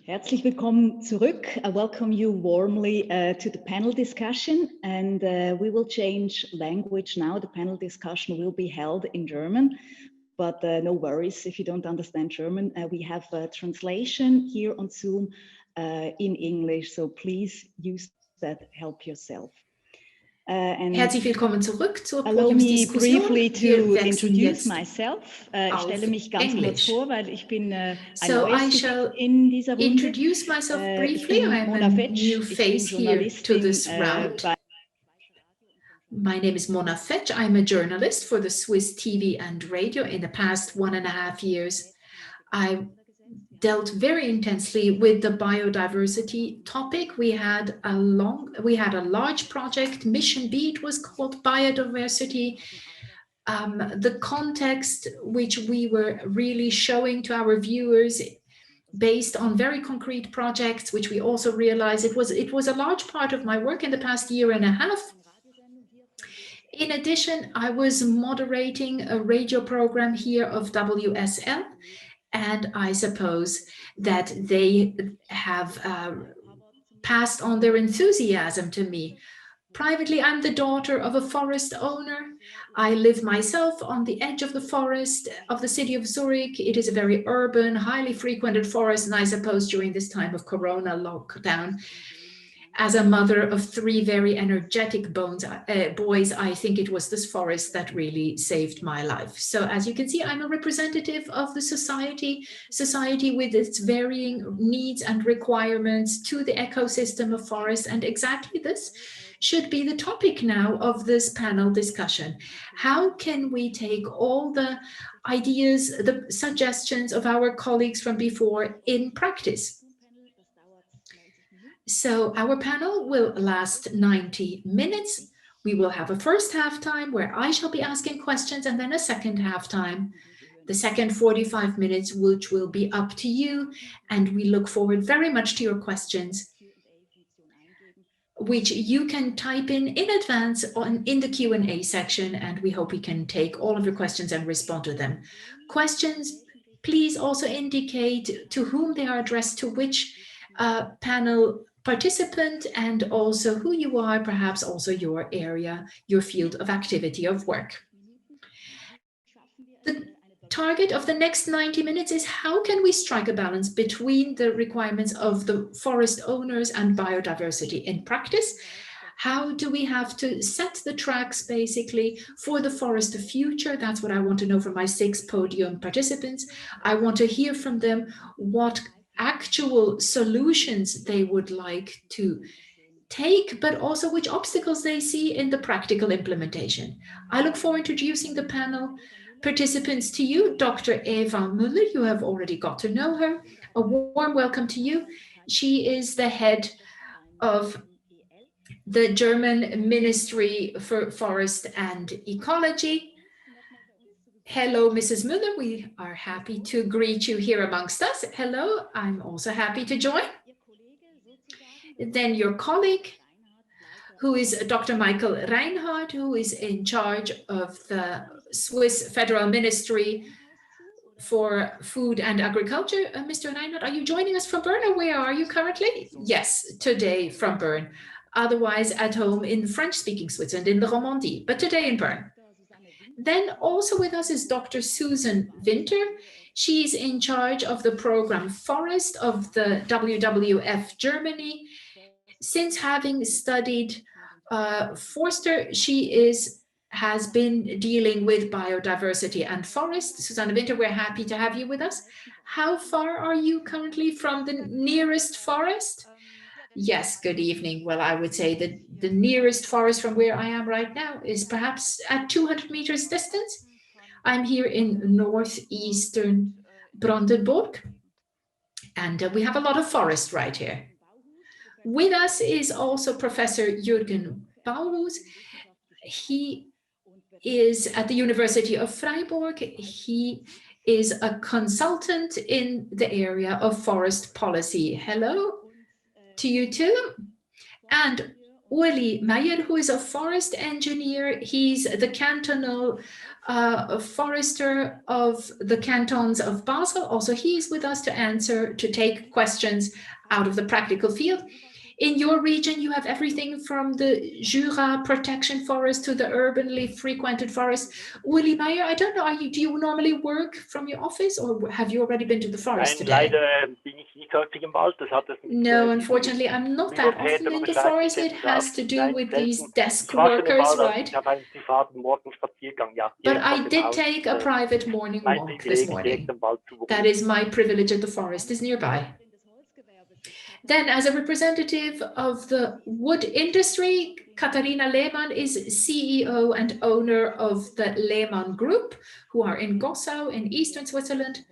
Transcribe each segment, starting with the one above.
Herzlich willkommen zurück. I welcome you warmly to the panel discussion, and we will change language now. The panel discussion will be held in German, but no worries if you don't understand German. We have a translation here on Zoom in English, so please use that, help yourself. Herzlich willkommen zurück zur Allow me Podiumsdiskussion. briefly to introduce myself. Ich auf stelle mich ganz kurz Englisch. vor, weil ich bin ein So I neues shall Gesicht in dieser Runde. introduce myself briefly. I'm a new face here to this round. My name is Mona Fetsch. I'm a journalist for the Swiss TV and radio. In the past 1.5 years, I dealt very intensely with the biodiversity topic. We had a large project, Mission B, it was called biodiversity. The context which we were really showing to our viewers based on very concrete projects, which we also realized it was a large part of my work in the past 1.5 years. In addition, I was moderating a radio program here of WSL, and I suppose that they have passed on their enthusiasm to me. Privately, I'm the daughter of a forest owner. I live myself on the edge of the forest of the city of Zurich. It is a very urban, highly frequented forest, and I suppose during this time of Corona lockdown, as a mother of 3 very energetic boys, I think it was this forest that really saved my life. So as you can see, I'm a representative of the society with its varying needs and requirements to the ecosystem of forests, and exactly this should be the topic now of this panel discussion. How can we take all the ideas, the suggestions of our colleagues from before in practice? So our panel will last 90 minutes. We will have a first half time where I shall be asking questions, and then a second half time, the second 45 minutes, which will be up to you. And we look forward very much to your questions, which you can type in advance in the Q&A section, and we hope we can take all of your questions and respond to them. Questions, please also indicate to whom they are addressed, to which panel participant, and also who you are, perhaps also your area, your field of activity of work. The target of the next 90 minutes is how can we strike a balance between the requirements of the forest owners and biodiversity in practice? How do we have to set the tracks basically for the forest of future? That's what I want to know from my 6 podium participants. I want to hear from them what actual solutions they would like to take, but also which obstacles they see in the practical implementation. I look forward to introducing the panel participants to you. Dr. Eva Müller, you have already got to know her. A warm welcome to you. She is the head of the German Ministry for Forest and Ecology. Hello, Mrs. Müller. We are happy to greet you here amongst us. Hello, I'm also happy to join. Then your colleague, who is Dr. Michael Reinhardt, who is in charge of the Swiss Federal Ministry for Food and Agriculture. Mr. Reinhardt, are you joining us from Bern, or where are you currently? Yes, today from Bern. Otherwise at home in French-speaking Switzerland, in the Romandie, but today in Bern. Then also with us is Dr. Susan Winter. She's in charge of the program Forest of the WWF Germany. Since having studied Forster, she has been dealing with biodiversity and forest. Susanne Winter, we're happy to have you with us. How far are you currently from the nearest forest? Yes, good evening. Well, I would say that the nearest forest from where I am right now is perhaps at 200 meters distance. I'm here in northeastern Brandenburg, and we have a lot of forest right here. With us is also Professor Jürgen Paulus. He is at the University of Freiburg. He is a consultant in the area of forest policy. Hello to you too. And Uli Meyer, who is a forest engineer. He's the cantonal a forester of the cantons of Basel. Also, he is with us to take questions out of the practical field. In your region, you have everything from the Jura protection forest to the urbanly frequented forest. Uli Meyer, I don't know, do you normally work from your office, or have you already been to the forest today? No, unfortunately, I'm not that often in the forest. It has to do with these desk workers, right? But I did take a private morning walk this morning. That is my privilege at the forest, is nearby. Then, as a representative of the wood industry, Katharina Lehmann is CEO and owner of the Lehmann Group, who are in Gossau in eastern Switzerland.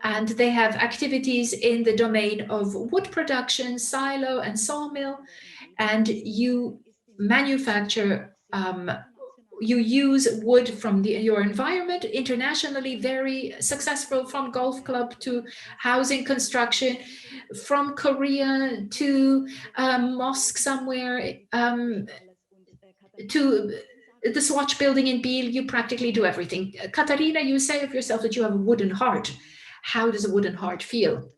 And they have activities in the domain of wood production, silo and sawmill. And you manufacture, you use wood from your environment, internationally very successful, from golf club to housing construction, from Korea to a mosque somewhere, to the Swatch building in Biel. You practically do everything. Katharina, you say of yourself that you have a wooden heart. How does a wooden heart feel?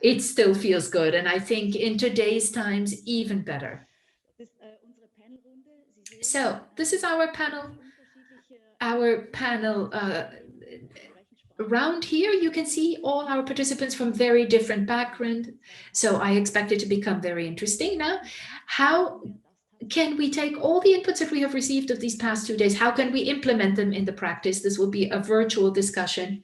It still feels good, and I think in today's times, even better. So this is our panel. Around here, you can see all our participants from very different backgrounds. So I expect it to become very interesting. Now, how can we take all the inputs that we have received of these past 2 days? How can we implement them in the practice? This will be a virtual discussion.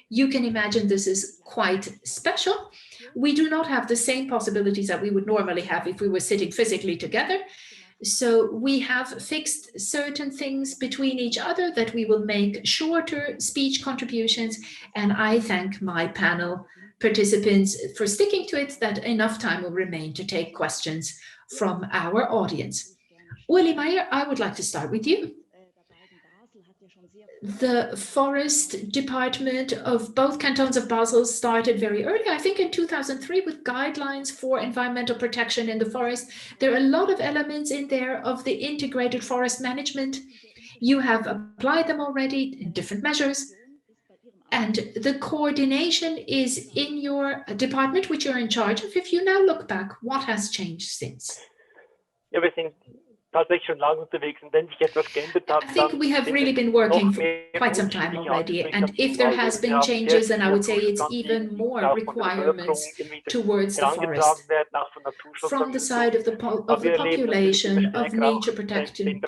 You can imagine this is quite special. We do not have the same possibilities that we would normally have if we were sitting physically together. So we have fixed certain things between each other that we will make shorter speech contributions. And I thank my panel participants for sticking to it, that enough time will remain to take questions from our audience. Uli Meyer, I would like to start with you. The forest department of both cantons of Basel started very early, I think in 2003, with guidelines for environmental protection in the forest. There are a lot of elements in there of the integrated forest management. You have applied them already in different measures. And the coordination is in your department, which you're in charge of. If you now look back, what has changed since? I think we have really been working for quite some time already, and if there has been changes, then I would say it's even more requirements towards the forest from the side of the population, of nature protection,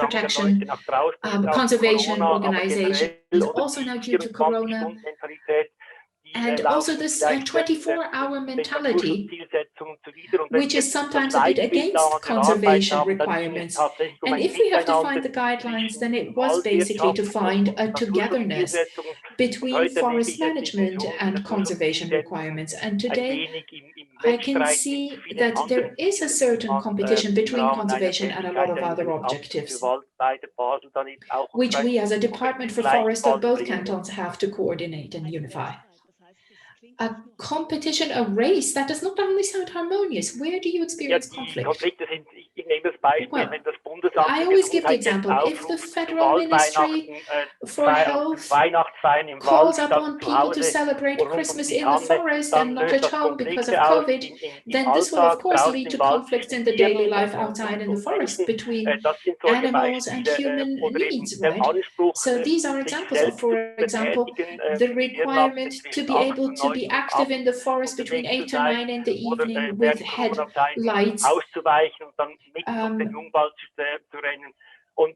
conservation organizations, also now due to Corona, and also this 24-hour mentality, which is sometimes a bit against conservation requirements. And if we have to find the guidelines, then it was basically to find a togetherness between forest management and conservation requirements. And today, I can see that there is a certain competition between conservation and a lot of other objectives, which we as a Department for Forest of both cantons have to coordinate and unify. A competition, a race, that does not only sound harmonious. Where do you experience conflict? Well, I always give the example. If the Federal Ministry for Health calls upon people to celebrate Christmas in the forest and not at home because of COVID, then this will of course lead to conflicts in the daily life outside in the forest between animals and human needs, right? So these are examples of, for example, the requirement to be able to be active in the forest between 8 to 9 in the evening with headlights,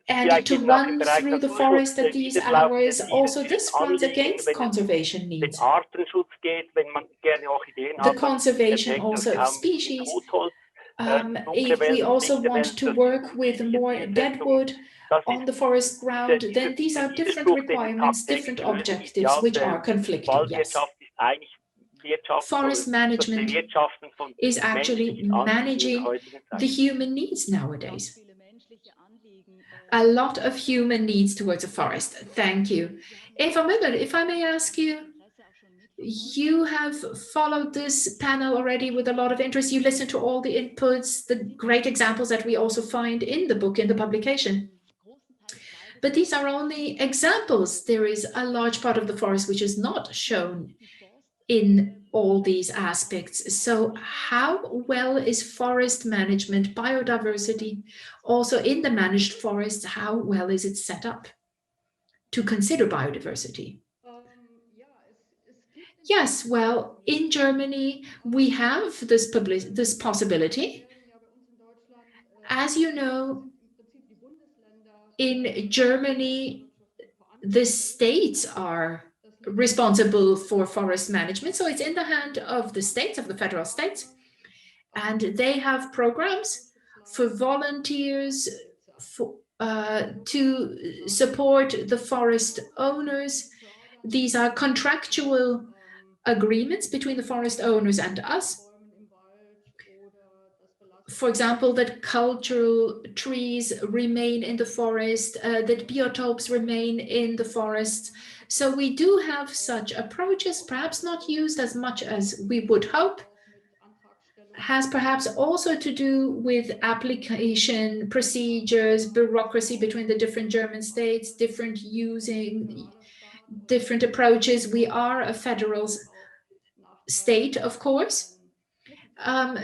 and to run through the forest at these hours. Also, this runs against conservation needs. The conservation also of species. If we also want to work with more deadwood on the forest ground, then these are different requirements, different objectives, which are conflicting, yes. Forest management is actually managing the human needs nowadays. A lot of human needs towards a forest. Thank you. Eva Müller, if I may ask you, you have followed this panel already with a lot of interest. You listened to all the inputs, the great examples that we also find in the book, in the publication. But these are only examples. There is a large part of the forest which is not shown in all these aspects. So how well is forest management, biodiversity, also in the managed forests, how well is it set up to consider biodiversity? Yes, well, in Germany, we have this possibility. As you know, in Germany, the states are responsible for forest management. So it's in the hand of the states, of the federal states. And they have programs for volunteers to support the forest owners. These are contractual agreements between the forest owners and us. For example, that cultural trees remain in the forest, that biotopes remain in the forests. So we do have such approaches, perhaps not used as much as we would hope. Has perhaps also to do with application procedures, bureaucracy between the different German states, using different approaches. We are a federal state, of course.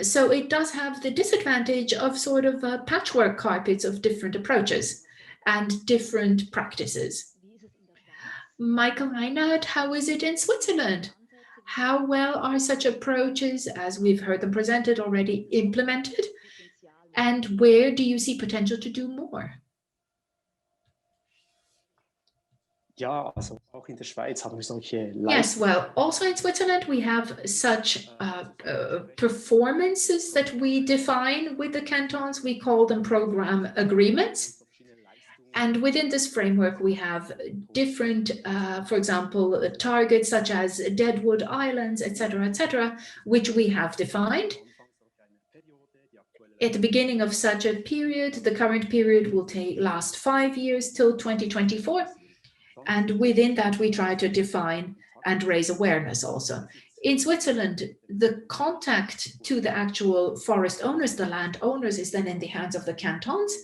So it does have the disadvantage of sort of patchwork carpets of different approaches and different practices. Michael Reinhardt, how is it in Switzerland? How well are such approaches, as we've heard them presented already, implemented? And where do you see potential to do more? Yes, well, also in Switzerland, we have such performances that we define with the cantons. We call them program agreements. And within this framework, we have different, for example, targets such as deadwood islands, etc., which we have defined. At the beginning of such a period, the current period will last 5 years till 2024. And within that, we try to define and raise awareness also. In Switzerland, the contact to the actual forest owners, the landowners, is then in the hands of the cantons.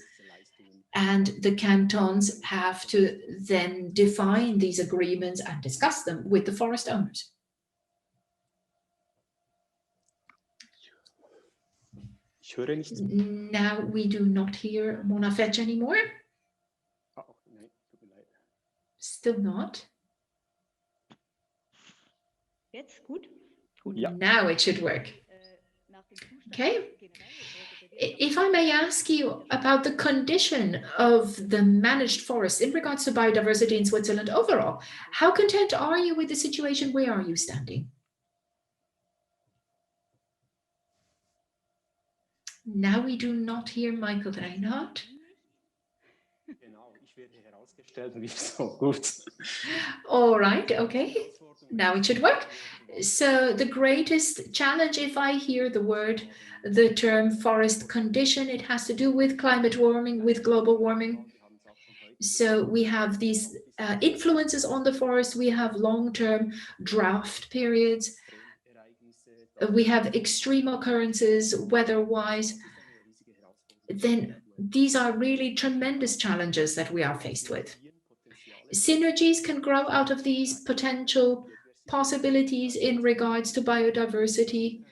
And the cantons have to then define these agreements and discuss them with the forest owners. Now we do not hear Mona Fetch anymore. Still not. Jetzt gut? Now it should work. Okay. If I may ask you about the condition of the managed forest in regards to biodiversity in Switzerland overall, how content are you with the situation? Where are you standing? Now we do not hear Michael Reinhardt. All right, okay. Now it should work. So the greatest challenge, if I hear the term forest condition, it has to do with climate warming, with global warming. So we have these influences on the forest. We have long-term drought periods. We have extreme occurrences weather-wise. Then these are really tremendous challenges that we are faced with. Synergies can grow out of these potential possibilities in regards to biodiversity,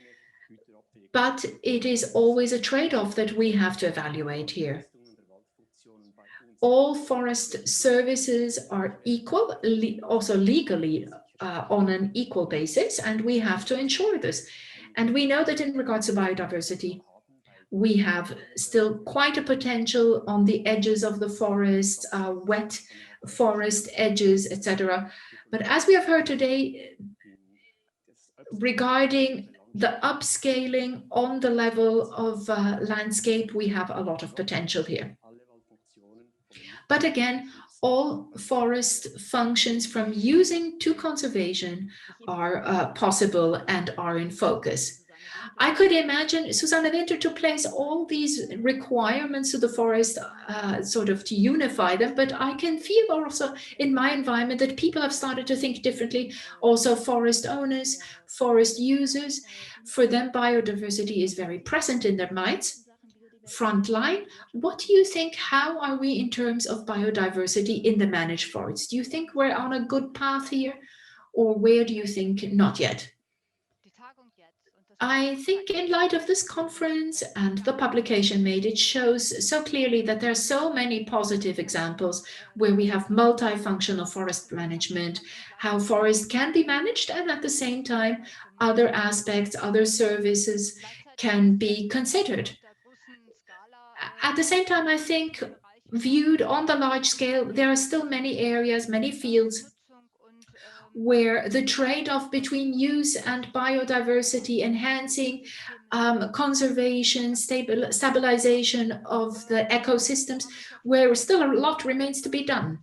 but it is always a trade-off that we have to evaluate here. All forest services are equal, also legally on an equal basis, and we have to ensure this. And we know that in regards to biodiversity, we have still quite a potential on the edges of the forest, wet forest edges, etc. But as we have heard today, regarding the upscaling on the level of landscape, we have a lot of potential here. But again, all forest functions from using to conservation are possible and are in focus. I could imagine Susanne Winter to place all these requirements to the forest, sort of to unify them, but I can feel also in my environment that people have started to think differently. Also forest owners, forest users, for them biodiversity is very present in their minds. front line. What do you think? How are we in terms of biodiversity in the managed forests? Do you think we're on a good path here, or where do you think not yet? I think in light of this conference and the publication made, it shows so clearly that there are so many positive examples where we have multifunctional forest management, how forests can be managed, and at the same time, other aspects, other services can be considered. At the same time, I think viewed on the large scale, there are still many areas, many fields where the trade-off between use and biodiversity, enhancing conservation, stabilization of the ecosystems, where still a lot remains to be done.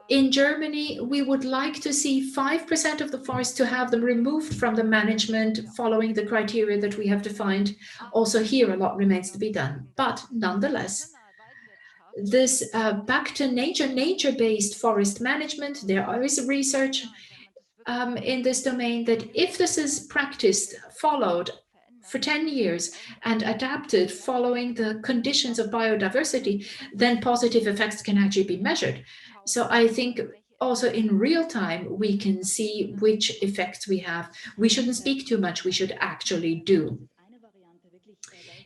In Germany, we would like to see 5% of the forest to have them removed from the management following the criteria that we have defined. Also here, a lot remains to be done. But nonetheless, this back to nature, nature-based forest management, there is research in this domain that if this is practiced, followed for 10 years and adapted following the conditions of biodiversity, then positive effects can actually be measured. So I think also in real time, we can see which effects we have. We shouldn't speak too much, we should actually do.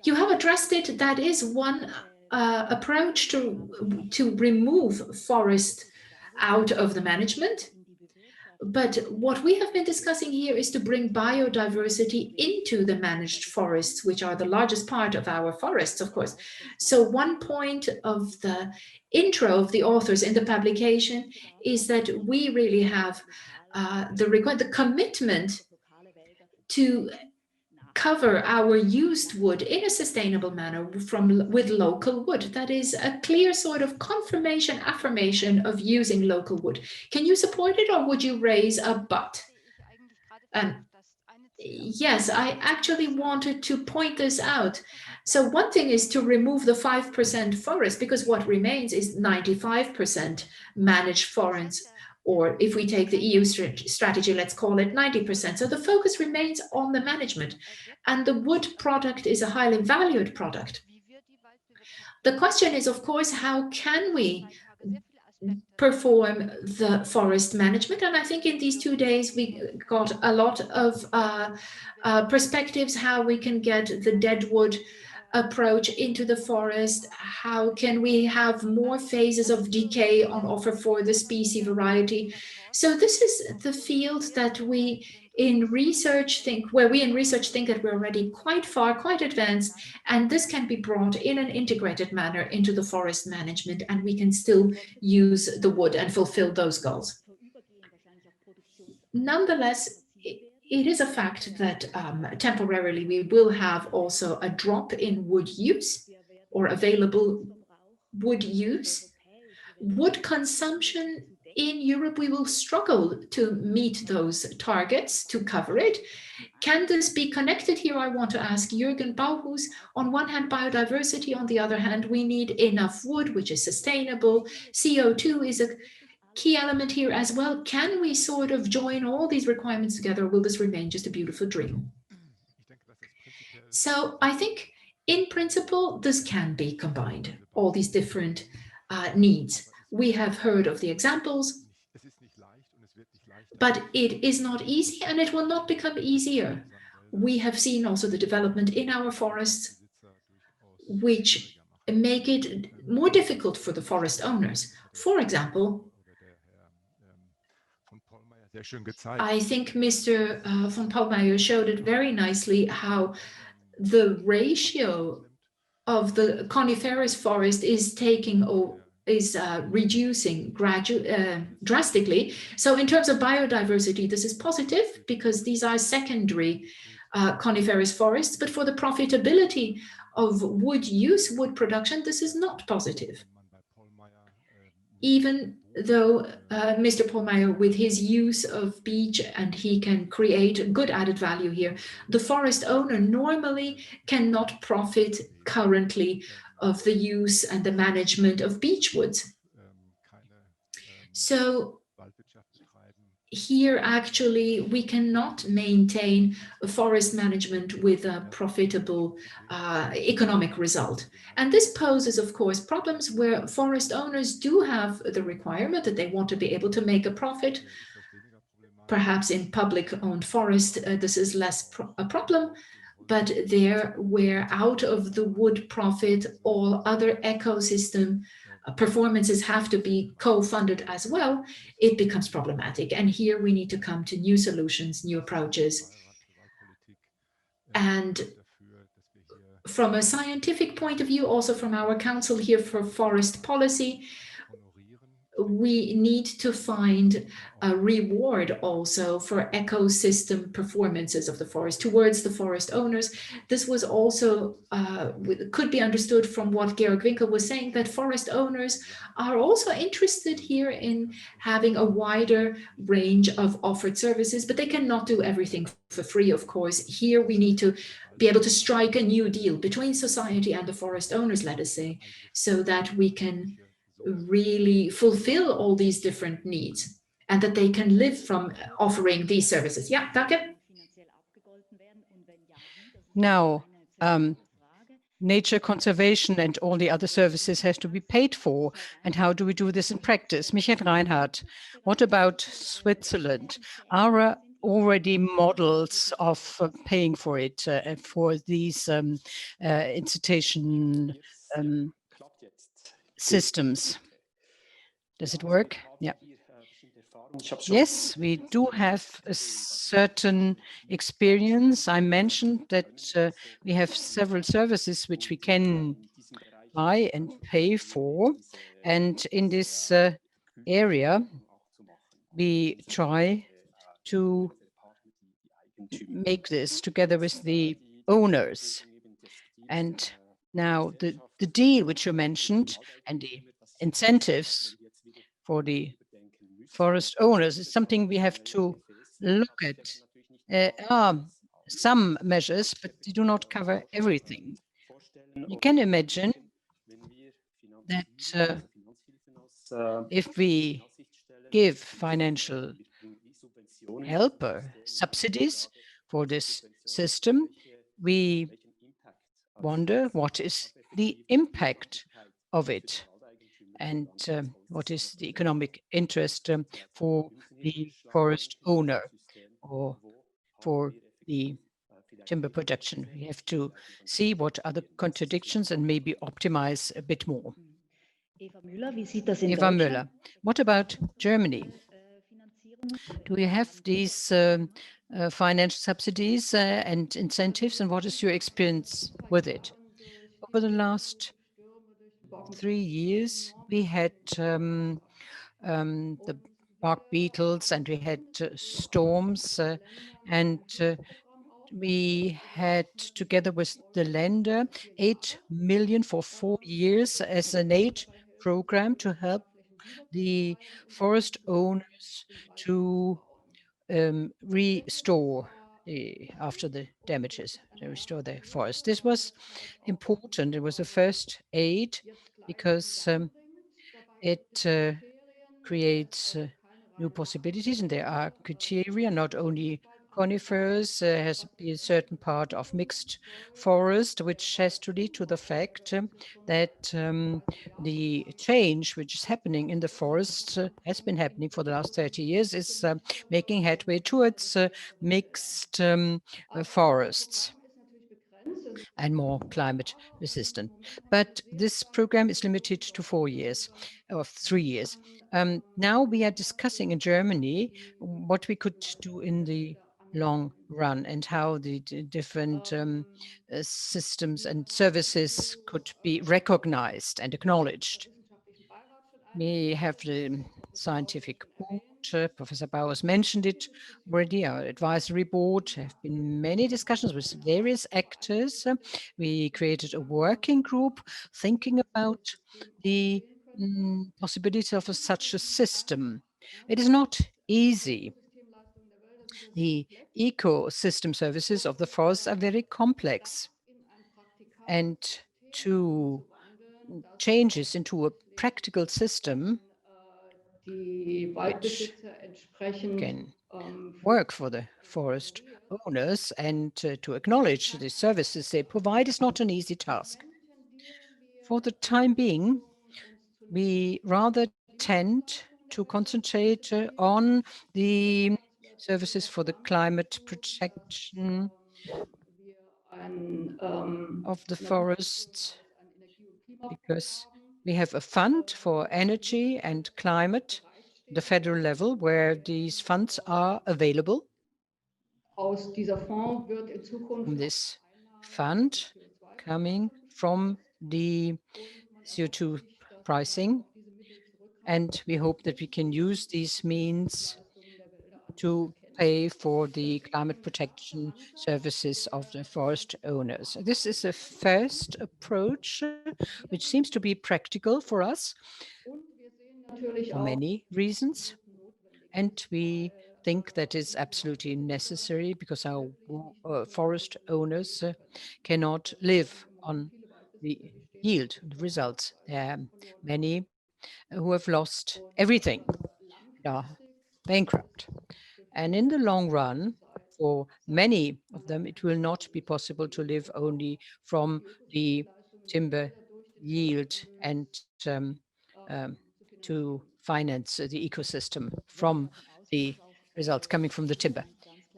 You have addressed it, that is one approach to remove forest out of the management. But what we have been discussing here is to bring biodiversity into the managed forests, which are the largest part of our forests, of course. So one point of the intro of the authors in the publication is that we really have the commitment to cover our used wood in a sustainable manner with local wood. That is a clear sort of confirmation, affirmation of using local wood. Can you support it, or would you raise a but? Yes, I actually wanted to point this out. So one thing is to remove the 5% forest, because what remains is 95% managed forests. Or if we take the EU strategy, let's call it 90%. So the focus remains on the management. And the wood product is a highly valued product. The question is, of course, how can we perform the forest management? And I think in these 2 days, we got a lot of perspectives, how we can get the deadwood approach into the forest, how can we have more phases of decay on offer for the species variety. So this is the field that we in research think that we're already quite far, quite advanced, and this can be brought in an integrated manner into the forest management, and we can still use the wood and fulfill those goals. Nonetheless, it is a fact that temporarily we will have also a drop in wood use or available wood use. Wood consumption in Europe, we will struggle to meet those targets, to cover it. Can this be connected here? I want to ask Jürgen Bauhus. On one hand, biodiversity. On the other hand, we need enough wood, which is sustainable. CO2 is a key element here as well. Can we sort of join all these requirements together, or will this remain just a beautiful dream? So I think in principle, this can be combined, all these different needs. We have heard of the examples, but it is not easy, and it will not become easier. We have seen also the development in our forests, which make it more difficult for the forest owners. For example, I think Mr. von Paulmeyer showed it very nicely how the ratio of the coniferous forest is reducing drastically. So in terms of biodiversity, this is positive because these are secondary coniferous forests, but for the profitability of wood use, wood production, this is not positive. Even though Mr. Paulmeyer, with his use of beech, and he can create good added value here, the forest owner normally cannot profit currently of the use and the management of beech woods. So here actually we cannot maintain a forest management with a profitable economic result. And this poses, of course, problems where forest owners do have the requirement that they want to be able to make a profit. Perhaps in public-owned forest, this is less a problem, but there where out of the wood profit, all other ecosystem performances have to be co-funded as well, it becomes problematic. And here we need to come to new solutions, new approaches. And from a scientific point of view, also from our Council here for Forest Policy, we need to find a reward also for ecosystem performances of the forest towards the forest owners. This was also, could be understood from what Georg Winkel was saying, that forest owners are also interested here in having a wider range of offered services, but they cannot do everything for free, of course. Here we need to be able to strike a new deal between society and the forest owners, let us say, so that we can really fulfill all these different needs and that they can live from offering these services. Yeah, danke. Now, nature conservation and all the other services have to be paid for. And how do we do this in practice? Michael Reinhardt, what about Switzerland? Are already models of paying for it, for these incitation systems? Does it work? Yeah. Yes, we do have a certain experience. I mentioned that we have several services which we can buy and pay for. And in this area, we try to make this together with the owners. And now the deal which you mentioned and the incentives for the forest owners is something we have to look at. There are some measures, but they do not cover everything. You can imagine that if we give financial help or subsidies for this system, we wonder what is the impact of it and what is the economic interest for the forest owner or for the timber production. We have to see what are the contradictions and maybe optimize a bit more. Eva Müller, what about Germany? Do we have these financial subsidies and incentives, and what is your experience with it? Over the last 3 years, we had the bark beetles and we had storms and we had, together with the lender, 8 million for 4 years as an aid program to help the forest owners to restore after the damages, to restore the forest. This was important. It was the first aid because it creates new possibilities, and there are criteria, not only conifers, has to be a certain part of mixed forest, which has to lead to the fact that the change which is happening in the forest has been happening for the last 30 years, is making headway towards mixed forests and more climate resistant. But this program is limited to 4 years or 3 years. Now we are discussing in Germany what we could do in the long run and how the different systems and services could be recognized and acknowledged. We have the scientific board. Professor Bowers mentioned it already. Our advisory board have been many discussions with various actors. We created a working group thinking about the possibility of such a system. It is not easy. The ecosystem services of the forests are very complex, and to changes into a practical system which can work for the forest owners, and to acknowledge the services they provide is not an easy task. For the time being, we rather tend to concentrate on the services for the climate protection of the forests, because we have a fund for energy and climate at the federal level where these funds are available. From this fund coming from the CO2 pricing, and we hope that we can use these means to pay for the climate protection services of the forest owners. This is a first approach, which seems to be practical for us for many reasons. And we think that is absolutely necessary because our forest owners cannot live on the yield, the results. There are many who have lost everything, are bankrupt. And in the long run, for many of them, it will not be possible to live only from the timber yield and to finance the ecosystem from the results coming from the timber.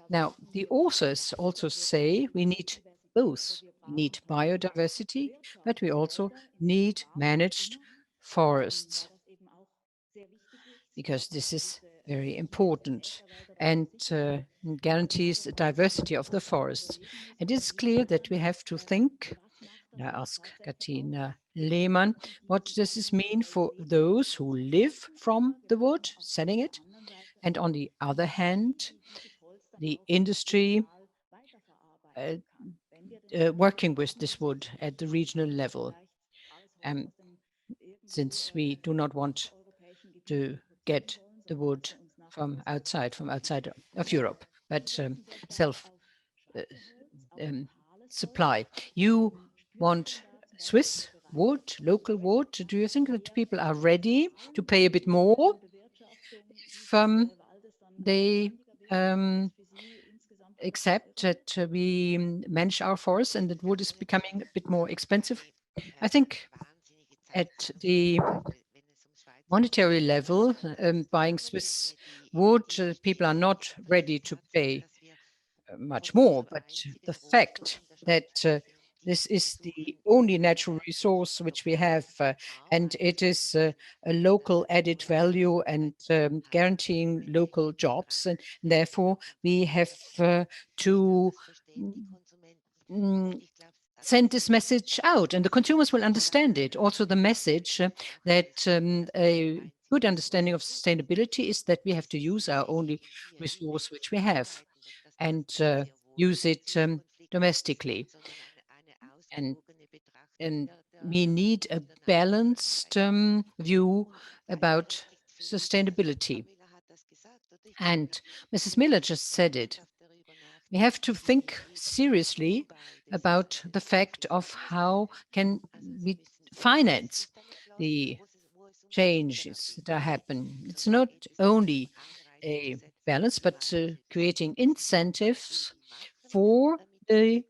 Now, the authors also say we need both. We need biodiversity, but we also need managed forests, because this is very important and guarantees the diversity of the forests. It is clear that we have to think, and I ask Katina Lehmann, what does this mean for those who live from the wood, selling it? And on the other hand, the industry uh, working with this wood at the regional level. Um, since we do not want to get the wood from outside of Europe, but self uh, supply. You want Swiss wood, local wood. Do you think that people are ready to pay a bit more if they accept that we manage our forests and that wood is becoming a bit more expensive? I think at the monetary level, buying Swiss wood, people are not ready to pay much more. But the fact that this is the only natural resource which we have, and it is a local added value and guaranteeing local jobs, and therefore we have to mm, send this message out, and the consumers will understand it. Also, the message that a good understanding of sustainability is that we have to use our only resource which we have, and use it domestically. And, and we need a balanced view about sustainability. And Mrs. Miller just said it. We have to think seriously about the fact of how can we finance the changes that happen. It's not only a balance, but creating incentives for the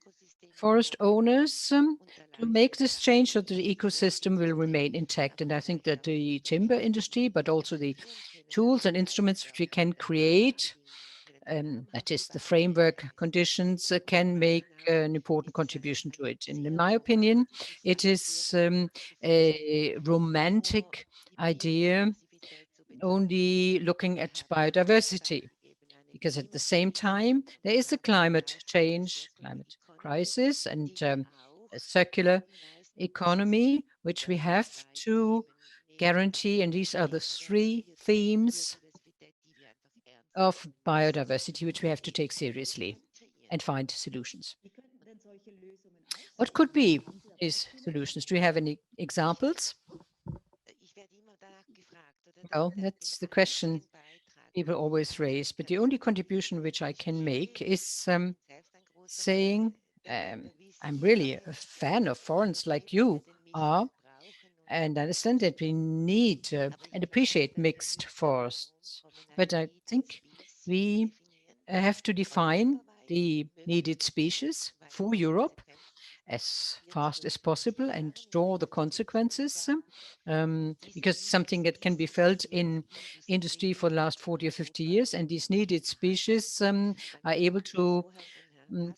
forest owners to make this change so that the ecosystem will remain intact. And I think that the timber industry, but also the tools and instruments which we can create, that is the framework conditions, can make an important contribution to it. And in my opinion, it is a romantic idea only looking at biodiversity, because at the same time, there is a climate change, climate crisis, and a circular economy, which we have to guarantee. And these are the three themes of biodiversity, which we have to take seriously and find solutions. What could be these solutions? Do you have any examples? Well, that's the question people always raise, but the only contribution which I can make is saying I'm really a fan of forests like you are, and understand that we need and appreciate mixed forests. But I think we have to define the needed species for Europe as fast as possible and draw the consequences, because something that can be felt in industry for the last 40 or 50 years, and these needed species are able to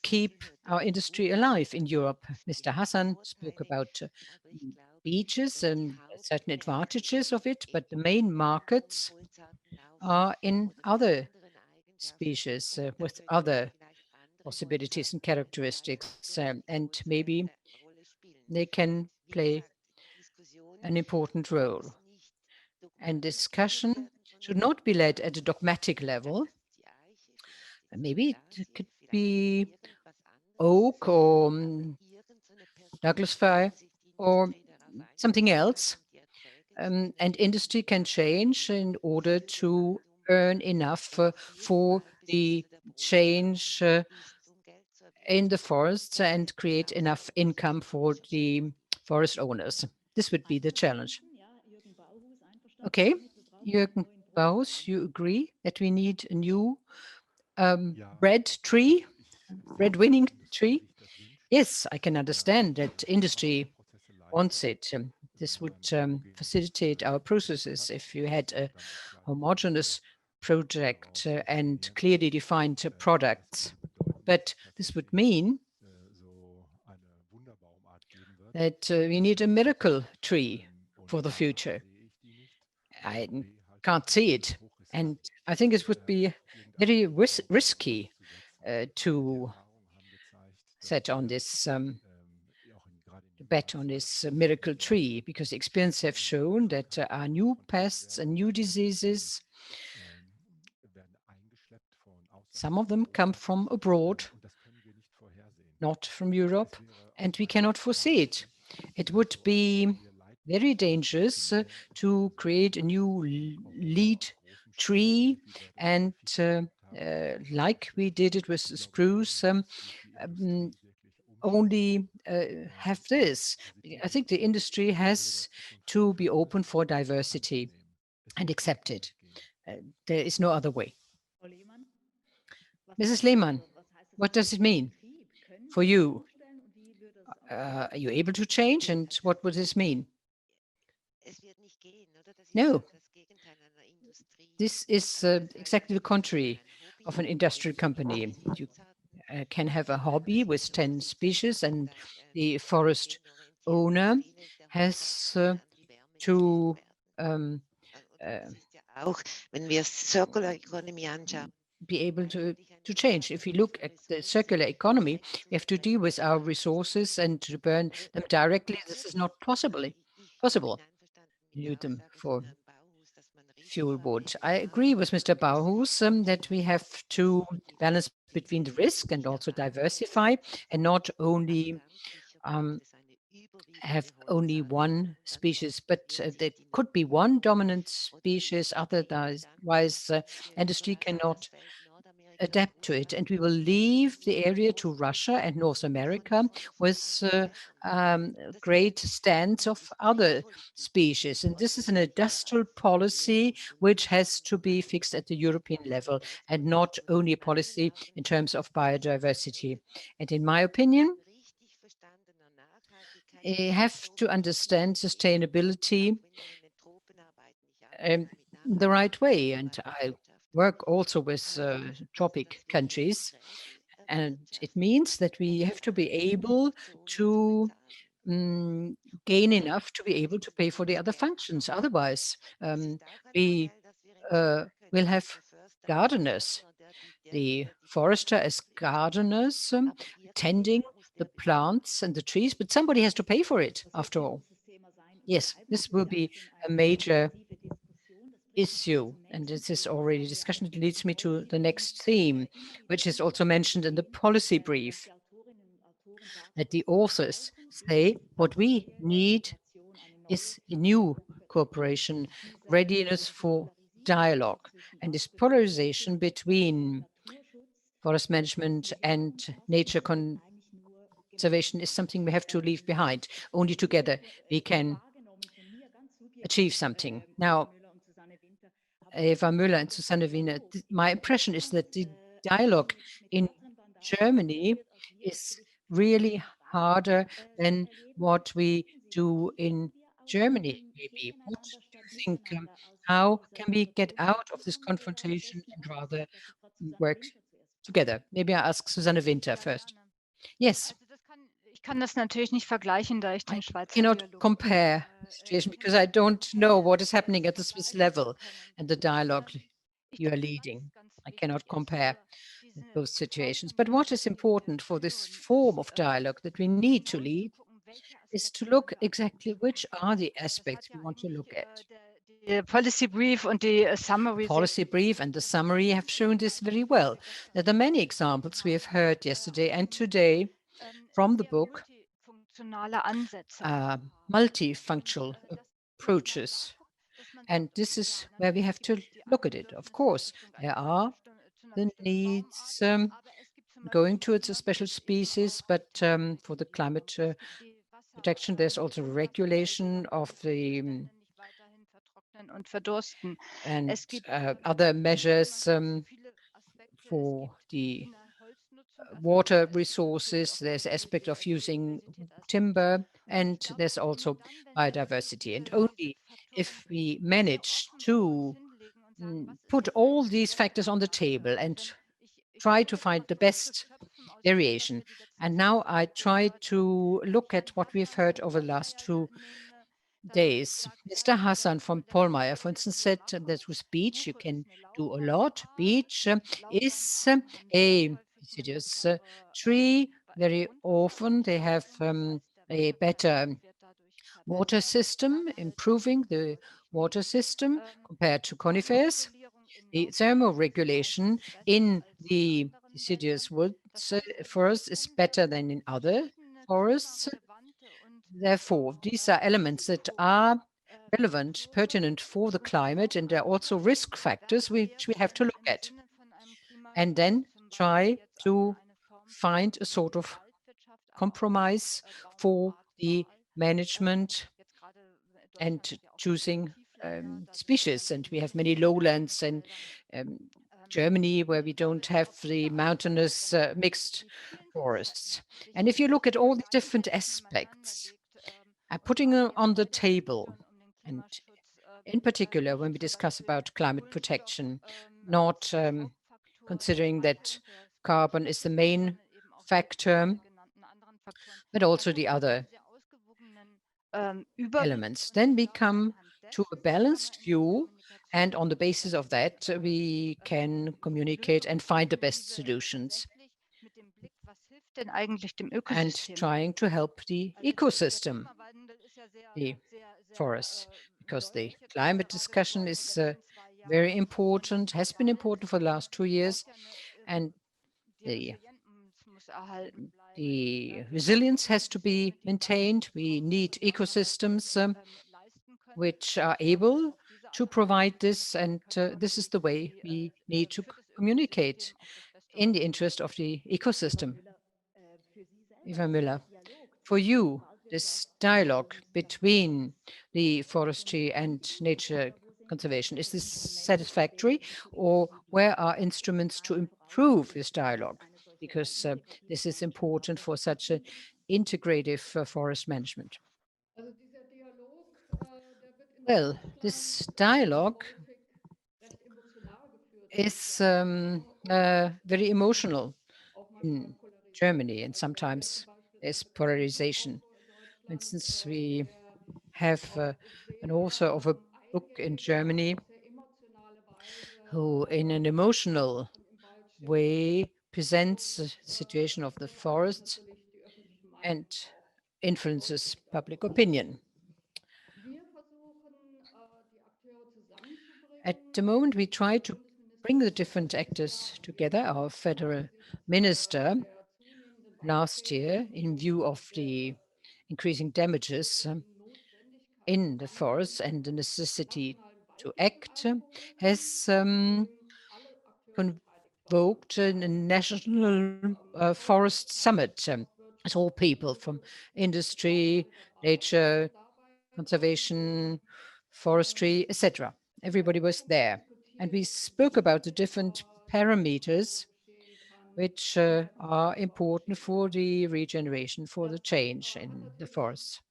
keep our industry alive in Europe. Mr. Hassan spoke about beaches and certain advantages of it, but the main markets are in other species with other possibilities and characteristics, and maybe they can play an important role. And discussion should not be led at a dogmatic level. Maybe it could be oak or Douglas fir or something else. And industry can change in order to earn enough for the change in the forests and create enough income for the forest owners. This would be the challenge. Okay, Jürgen Bauhaus, you agree that we need a new bread tree, bread-winning tree? Yes, I can understand that industry wants it. This would facilitate our processes if you had a homogeneous project and clearly defined products. But this would mean that we need a miracle tree for the future. I can't see it. And I think it would be very risky to set on this bet on this miracle tree, because experience have shown that our new pests and new diseases, some of them come from abroad, not from Europe, and we cannot foresee it. It would be very dangerous to create a new lead tree and like we did it with the spruce, only have this. I think the industry has to be open for diversity and accept it. There is no other way. Mrs. Lehmann, what does it mean for you? Are you able to change, and what would this mean? No, this is exactly the contrary of an industrial company. You can have a hobby with 10 species, and the forest owner has to be able to change. If we look at the circular economy, we have to deal with our resources and to burn them directly. This is not possible. Use them for fuel wood. I agree with Mr. Bauhaus that we have to balance between the risk and also diversify, and not only have only one species, but there could be one dominant species, otherwise industry cannot adapt to it. And we will leave the area to Russia and North America with great stands of other species. And this is an industrial policy which has to be fixed at the European level, and not only a policy in terms of biodiversity. And in my opinion, you have to understand sustainability the right way. And I work also with tropic countries, and it means that we have to be able to gain enough to be able to pay for the other functions. Otherwise, we will have gardeners, the forester as gardeners, tending the plants and the trees, but somebody has to pay for it after all. Yes, this will be a major issue, and this is already discussion. It leads me to the next theme, which is also mentioned in the policy brief, that the authors say what we need is a new cooperation, readiness for dialogue, and this polarization between forest management and nature conservation is something we have to leave behind. Only together we can achieve something. Now, Eva Müller and Susanne Wiener, my impression is that the dialogue in Germany is really harder than what we do in Germany, maybe. What do you think? How can we get out of this confrontation and rather work together? Maybe I ask Susanne Winter first. Yes. I cannot compare the situation because I don't know what is happening at the Swiss level and the dialogue you are leading. I cannot compare those situations. But what is important for this form of dialogue that we need to lead is to look exactly which are the aspects we want to look at. The policy brief and the summary. Policy brief and the summary have shown this very well. There are many examples we have heard yesterday and today from the book, multifunctional approaches. And this is where we have to look at it. Of course, there are the needs going towards a special species, but for the climate protection, there's also regulation of the and other measures for the water resources. There's aspect of using timber, and there's also biodiversity. And only if we manage to put all these factors on the table and try to find the best variation. And now I try to look at what we've heard over the last 2 days. Mr. Hassan from Polmeyer, for instance, said that with beech you can do a lot. Beech is a deciduous tree. Very often they have a better water system, improving the water system compared to conifers. The thermoregulation in the deciduous woods forest is better than in other forests. Therefore, these are elements that are relevant, pertinent for the climate, and there are also risk factors which we have to look at. And then try to find a sort of compromise for the management and choosing species. And we have many lowlands and Germany, where we don't have the mountainous mixed forests. And if you look at all the different aspects, putting them on the table, and in particular when we discuss about climate protection, not considering that carbon is the main factor, but also the other elements, then we come to a balanced view, and on the basis of that, we can communicate and find the best solutions and trying to help the ecosystem, the forests, because the climate discussion is very important, has been important for the last 2 years, and the resilience has to be maintained. We need ecosystems which are able to provide this, and this is the way we need to communicate in the interest of the ecosystem. Eva Müller, for you, this dialogue between the forestry and nature conservation, is this satisfactory, or where are instruments to improve this dialogue? Because this is important for such an integrative forest management. Well, this dialogue is very emotional in Germany, and sometimes there's polarization. For instance, we have an author of a book in Germany who, in an emotional way, presents the situation of the forests and influences public opinion. At the moment, we try to bring the different actors together. Our federal minister last year, in view of the increasing damages in the forests and the necessity to act, has convoked a national forest summit. It's all people from industry, nature, conservation, forestry, etc. Everybody was there. And we spoke about the different parameters which are important for the regeneration, for the change in the forests,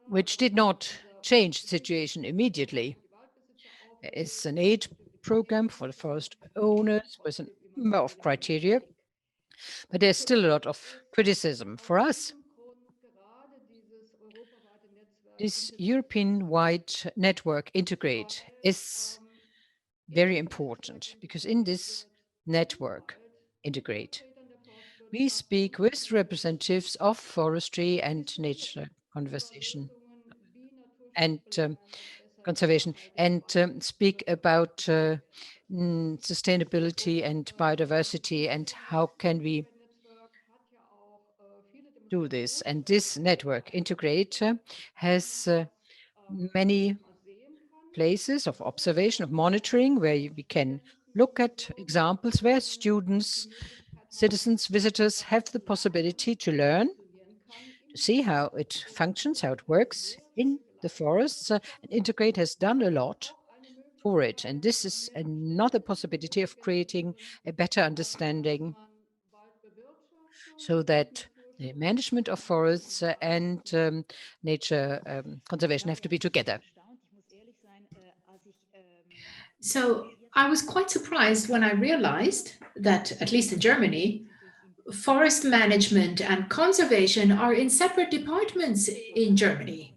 which did not change the situation immediately. There is an aid program for the forest owners with a number of criteria, but there's still a lot of criticism for us. This European-wide network integrate is very important because in this network integrate, we speak with representatives of forestry and nature conservation and speak about sustainability and biodiversity and how can we do this. And this network integrator has many places of observation, of monitoring, where we can look at examples where students, citizens, visitors have the possibility to learn, to see how it functions, how it works in the forests. And Integrate has done a lot for it. And this is another possibility of creating a better understanding so that the management of forests and nature conservation have to be together. So I was quite surprised when I realized that, at least in Germany, forest management and conservation are in separate departments in Germany.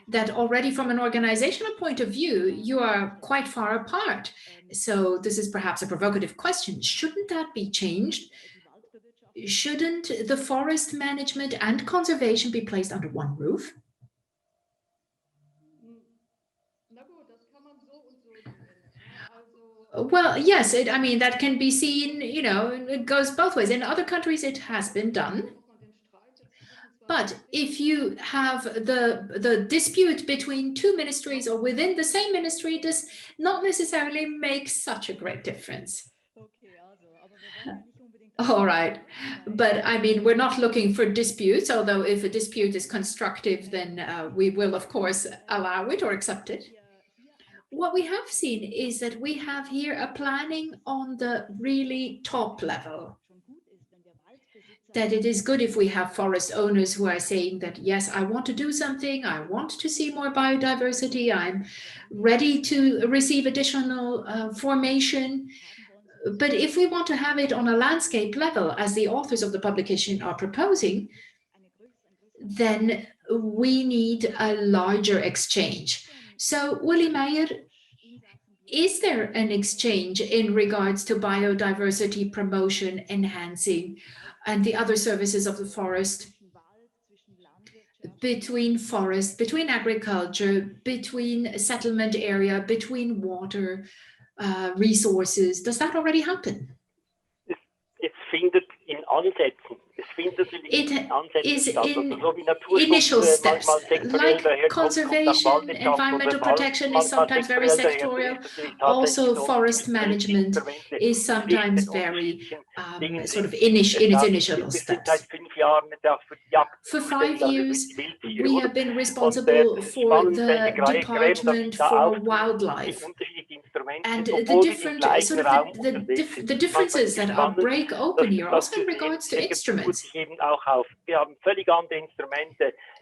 That already from an organizational point of view, you are quite far apart. So this is perhaps a provocative question. Shouldn't that be changed? Shouldn't the forest management and conservation be placed under one roof? Well, yes, I mean, that can be seen, it goes both ways. In other countries, it has been done. But if you have the dispute between two ministries or within the same ministry, does not necessarily make such a great difference. All right. But I mean, we're not looking for disputes, although if a dispute is constructive, then we will, of course, allow it or accept it. What we have seen is that we have here a planning on the really top level. That it is good if we have forest owners who are saying that, yes, I want to do something, I want to see more biodiversity, I'm ready to receive additional formation. But if we want to have it on a landscape level, as the authors of the publication are proposing, then we need a larger exchange. So, Uli Meyer, is there an exchange in regards to biodiversity promotion, enhancing, and the other services of the forest, between forest, between agriculture, between settlement area, between water resources? Does that already happen? Es findet in Ansätzen. It is in initial steps, like conservation, environmental protection is sometimes very sectorial. Also, forest management is sometimes very sort of in its initial steps. For 5 years, we have been responsible for the Department for Wildlife. And the different sort of the differences that are break open here, also in regards to instruments.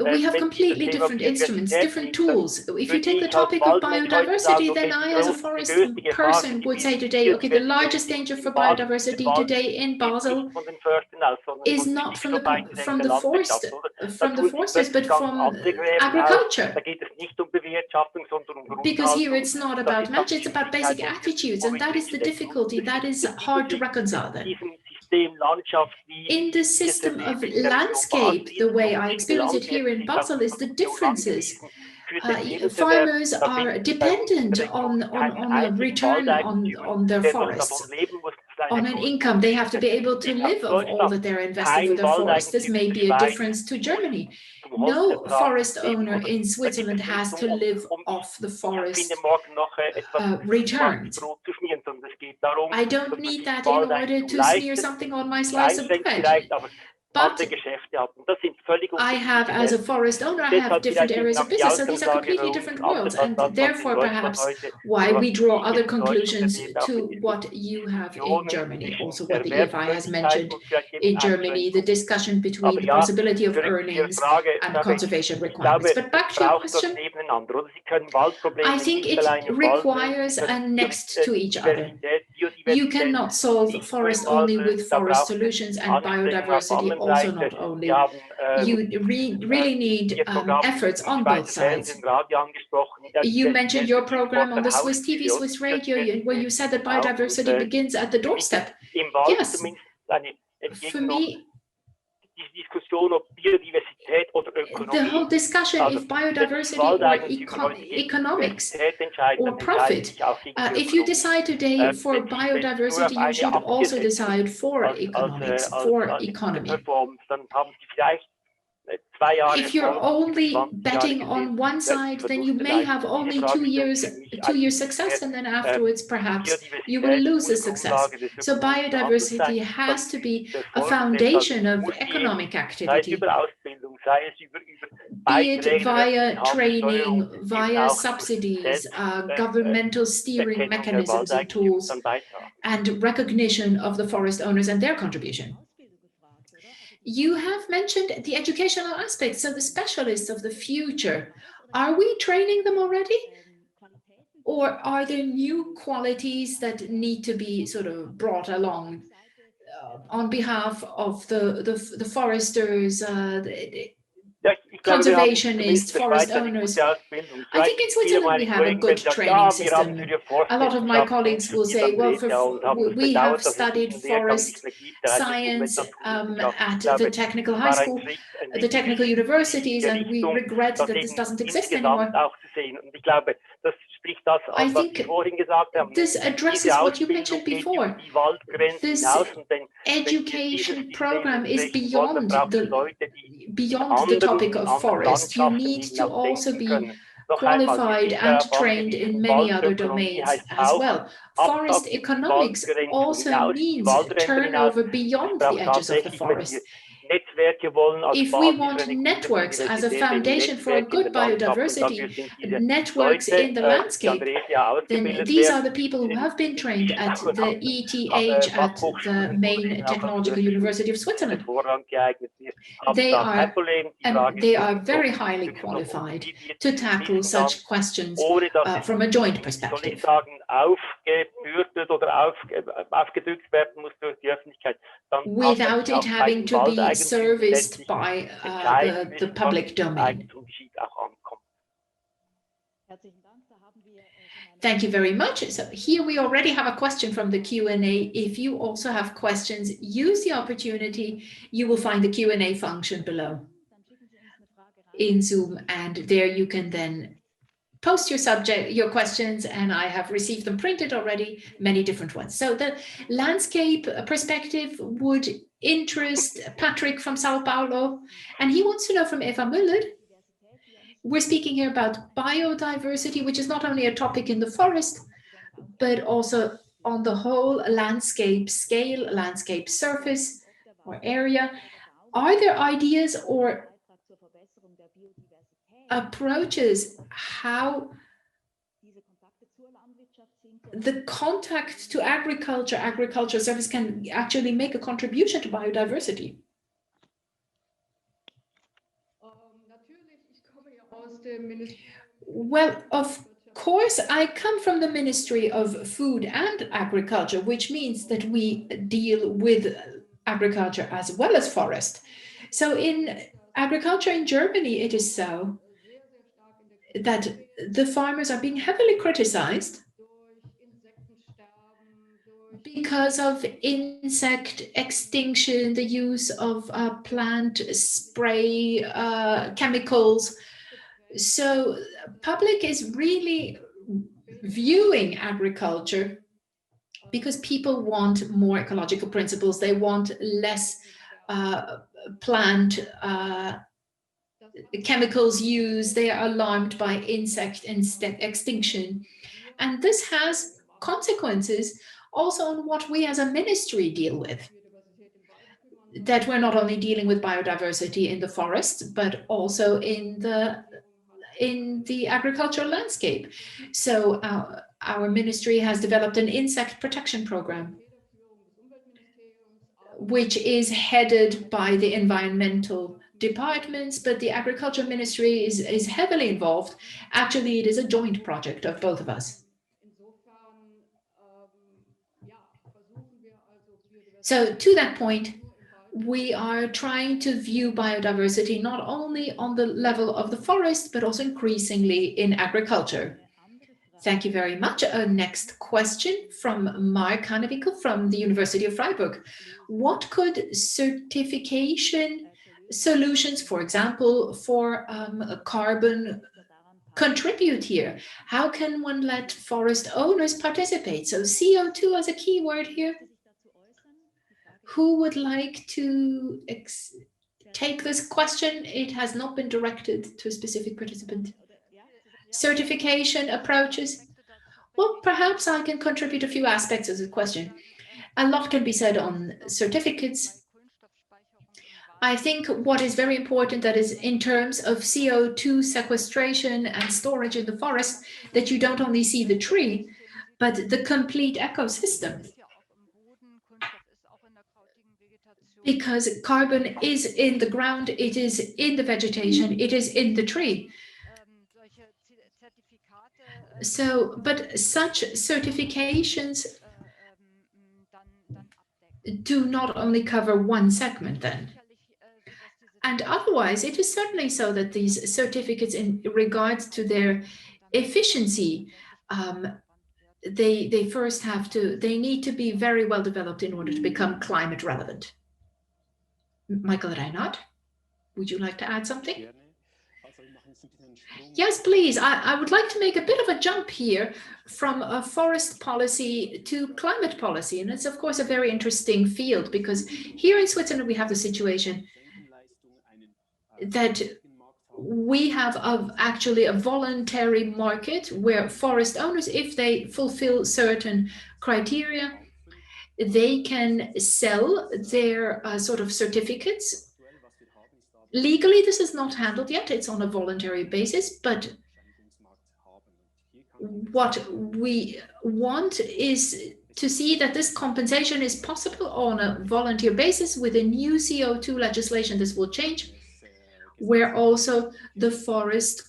We have completely different instruments, different tools. If you take the topic of biodiversity, then I, as a forest person, would say today, okay, the largest danger for biodiversity today in Basel is not from the foresters, but from agriculture. Because here it's not about management, it's about basic attitudes, and that is the difficulty. That is hard to reconcile then. In the system of landscape, the way I experience it here in Basel is the differences. Farmers are dependent on a return on their forests, on an income. They have to be able to live of all that they're investing in their forests. This may be a difference to Germany. No forest owner in Switzerland has to live off the forest returns. I don't need that in order to smear something on my slice of bread. andere Geschäfte hat. Und das sind völlig I have, as a forest owner, I have different areas of business, so these are completely different worlds, and therefore perhaps why we draw other conclusions to what you have in Germany. Also what the EFI has mentioned in Germany, the discussion between the possibility of earnings and conservation requirements. But back to your question, I think it requires a next to each other. You cannot solve forest only with forest solutions, and biodiversity also not only. You really need efforts on both sides. You mentioned your program on the Swiss TV, Swiss radio, where you said that biodiversity begins at the doorstep. Yes, for me, the whole discussion if biodiversity or economics or profit, if you decide today for biodiversity, you should also decide for economics, for economy. If you're only betting on one side, then you may have only 2 years success, and then afterwards perhaps you will lose the success. So biodiversity has to be a foundation of economic activity, be it via training, via subsidies, governmental steering mechanisms and tools, and recognition of the forest owners and their contribution. You have mentioned the educational aspects, so the specialists of the future. Are we training them already? Or are there new qualities that need to be sort of brought along on behalf of the foresters, conservationists, forest owners? I think in Switzerland we have a good training system. A lot of my colleagues will say, well, we have studied forest science at the technical high school, the technical universities, and we regret that this doesn't exist anymore. I think this addresses what you mentioned before. This education program is beyond the topic of forest. You need to also be qualified and trained in many other domains as well. Forest economics also means turnover beyond the edges of the forest. If we want networks as a foundation for a good biodiversity, networks in the landscape, then these are the people who have been trained at the ETH, at the main technological university of Switzerland. They are very highly qualified to tackle such questions from a joint perspective. Without it having to be serviced by the public domain. Thank you very much. So here we already have a question from the Q&A. If you also have questions, use the opportunity. You will find the Q&A function below in Zoom, and there you can then post your questions, and I have received them printed already, many different ones. So the landscape perspective would interest Patrick from Sao Paulo, and he wants to know from Eva Müller. We're speaking here about biodiversity, which is not only a topic in the forest, but also on the whole landscape scale, landscape surface or area. Are there ideas or approaches how the contact to agriculture service can actually make a contribution to biodiversity? Well, of course, I come from the Ministry of Food and Agriculture, which means that we deal with agriculture as well as forest. So in agriculture in Germany, it is so that the farmers are being heavily criticized because of insect extinction, the use of plant spray chemicals. So public is really viewing agriculture because people want more ecological principles. They want less plant chemicals used. They are alarmed by insect extinction. And this has consequences also on what we as a ministry deal with. that we're not only dealing with biodiversity in the forest, but also in the agricultural landscape. So our ministry has developed an insect protection program, which is headed by the environmental departments, but the agriculture ministry is heavily involved. Actually, it is a joint project of both of us. So to that point, we are trying to view biodiversity not only on the level of the forest, but also increasingly in agriculture. Thank you very much. Next question from Mark Hanewinkel from the University of Freiburg. What could certification solutions, for example, for carbon contribute here? How can one let forest owners participate? So CO2 as a key word here. Who would like to take this question? It has not been directed to a specific participant. Certification approaches. Well, perhaps I can contribute a few aspects of the question. A lot can be said on certificates. I think what is very important, that is in terms of CO2 sequestration and storage in the forest, that you don't only see the tree, but the complete ecosystem. Because carbon is in the ground, it is in the vegetation, it is in the tree. So, but such certifications do not only cover one segment then. And otherwise, it is certainly so that these certificates in regards to their efficiency, they first they need to be very well developed in order to become climate relevant. Michael Reinhardt, would you like to add something? Yes, please. I would like to make a bit of a jump here from a forest policy to climate policy. And it's, of course, a very interesting field, because here in Switzerland, we have the situation that we have actually a voluntary market where forest owners, if they fulfill certain criteria, they can sell their sort of certificates. Legally, this is not handled yet. It's on a voluntary basis, but what we want is to see that this compensation is possible on a volunteer basis. With a new CO2 legislation, this will change, where also the forest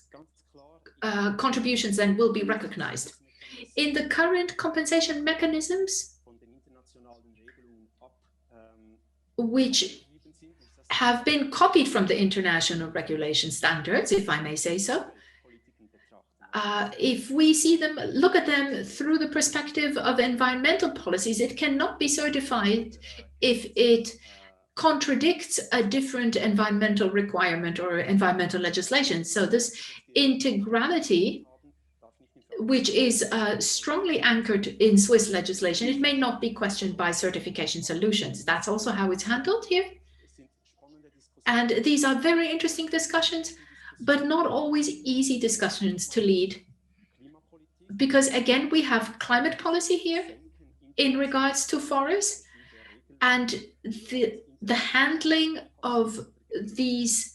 contributions then will be recognized. In the current compensation mechanisms, which have been copied from the international regulation standards, if I may say so, if we see them, look at them through the perspective of environmental policies, it cannot be certified if it contradicts a different environmental requirement or environmental legislation. So this integrality, which is strongly anchored in Swiss legislation, it may not be questioned by certification solutions. That's also how it's handled here. And these are very interesting discussions, but not always easy discussions to lead. Because again, we have climate policy here in regards to forests, and the handling of these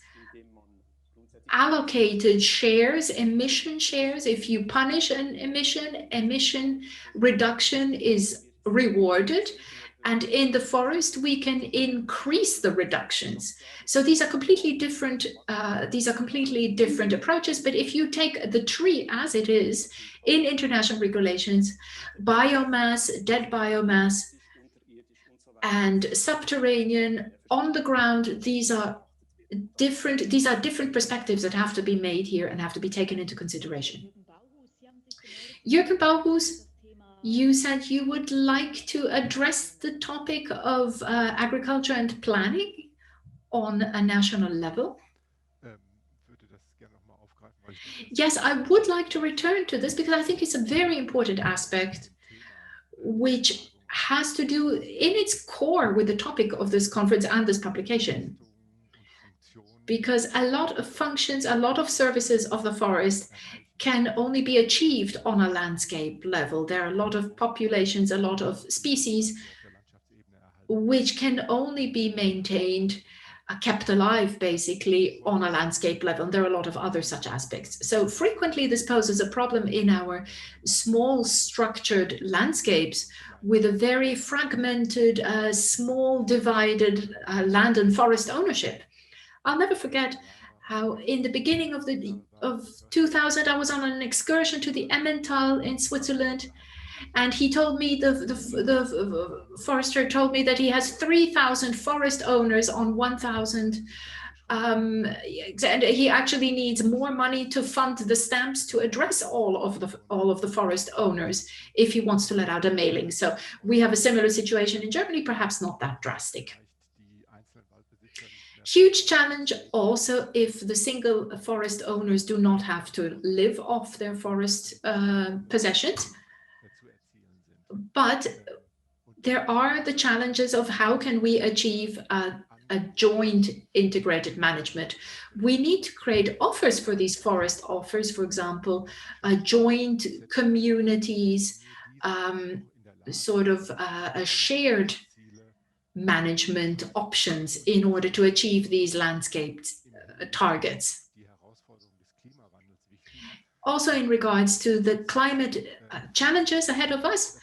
allocated shares, emission shares. If you punish an emission reduction is rewarded. And in the forest, we can increase the reductions. So these are completely different. Approaches. But if you take the tree as it is in international regulations, biomass, dead biomass, and subterranean, on the ground, these are different perspectives that have to be made here and have to be taken into consideration. Jürgen Bauhus, you said you would like to address the topic of agriculture and planning on a national level. Yes, I would like to return to this because I think it's a very important aspect which has to do in its core with the topic of this conference and this publication. Because a lot of functions, a lot of services of the forest can only be achieved on a landscape level. There are a lot of populations, a lot of species which can only be maintained, kept alive basically on a landscape level. And there are a lot of other such aspects. So frequently this poses a problem in our small structured landscapes with a very fragmented, small divided land and forest ownership. I'll never forget how in the beginning of 2000, I was on an excursion to the Emmental in Switzerland, and he told me, the forester told me that he has 3,000 forest owners on 1,000. And he actually needs more money to fund the stamps to address all of the forest owners if he wants to let out a mailing. So we have a similar situation in Germany, perhaps not that drastic. Huge challenge also if the single forest owners do not have to live off their forest possessions. But there are the challenges of how can we achieve a joint integrated management. We need to create offers for these forest offers, for example, joint communities, sort of a shared management options in order to achieve these landscape targets. Also in regards to the climate challenges ahead of us,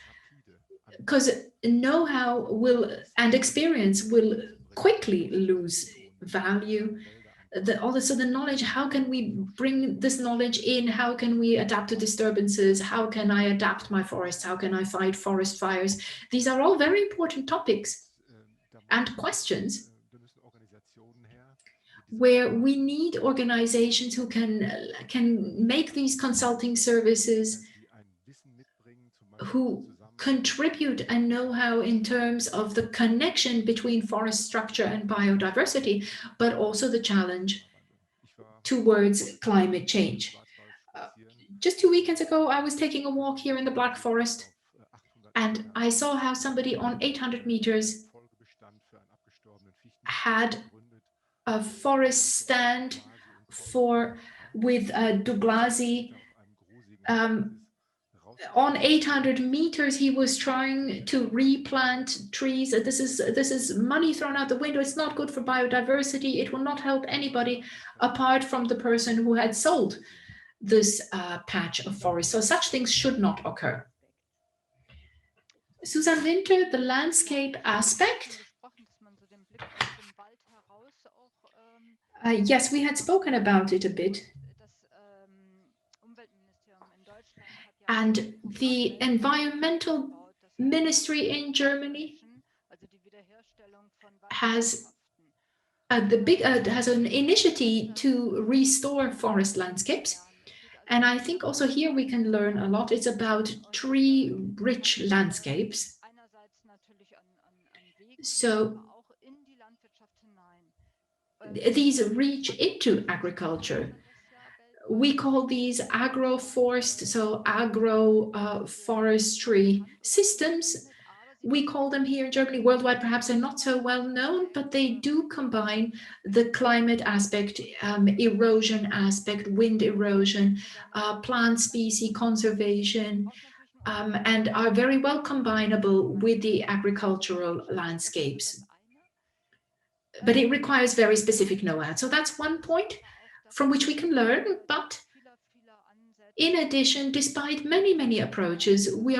because know-how and experience will quickly lose value. Also the knowledge, how can we bring this knowledge in? How can we adapt to disturbances? How can I adapt my forests? How can I fight forest fires? These are all very important topics and questions where we need organizations who can make these consulting services, who contribute a know-how in terms of the connection between forest structure and biodiversity, but also the challenge towards climate change. Just 2 weekends ago, I was taking a walk here in the Black Forest, and I saw how somebody on 800 meters had a forest stand with Douglasii. On 800 meters, he was trying to replant trees. This is money thrown out the window. It's not good for biodiversity. It will not help anybody apart from the person who had sold this patch of forest. So such things should not occur. Susan Winter, the landscape aspect. Yes, we had spoken about it a bit. And the environmental ministry in Germany has an initiative to restore forest landscapes. And I think also here we can learn a lot. It's about tree-rich landscapes. So these reach into agriculture. We call these agroforest, so agroforestry systems. We call them here in Germany. Worldwide, perhaps they're not so well known, but they do combine the climate aspect, erosion aspect, wind erosion, plant species conservation, and are very well combinable with the agricultural landscapes. But it requires very specific know-how. So that's one point from which we can learn. But in addition, despite many approaches, we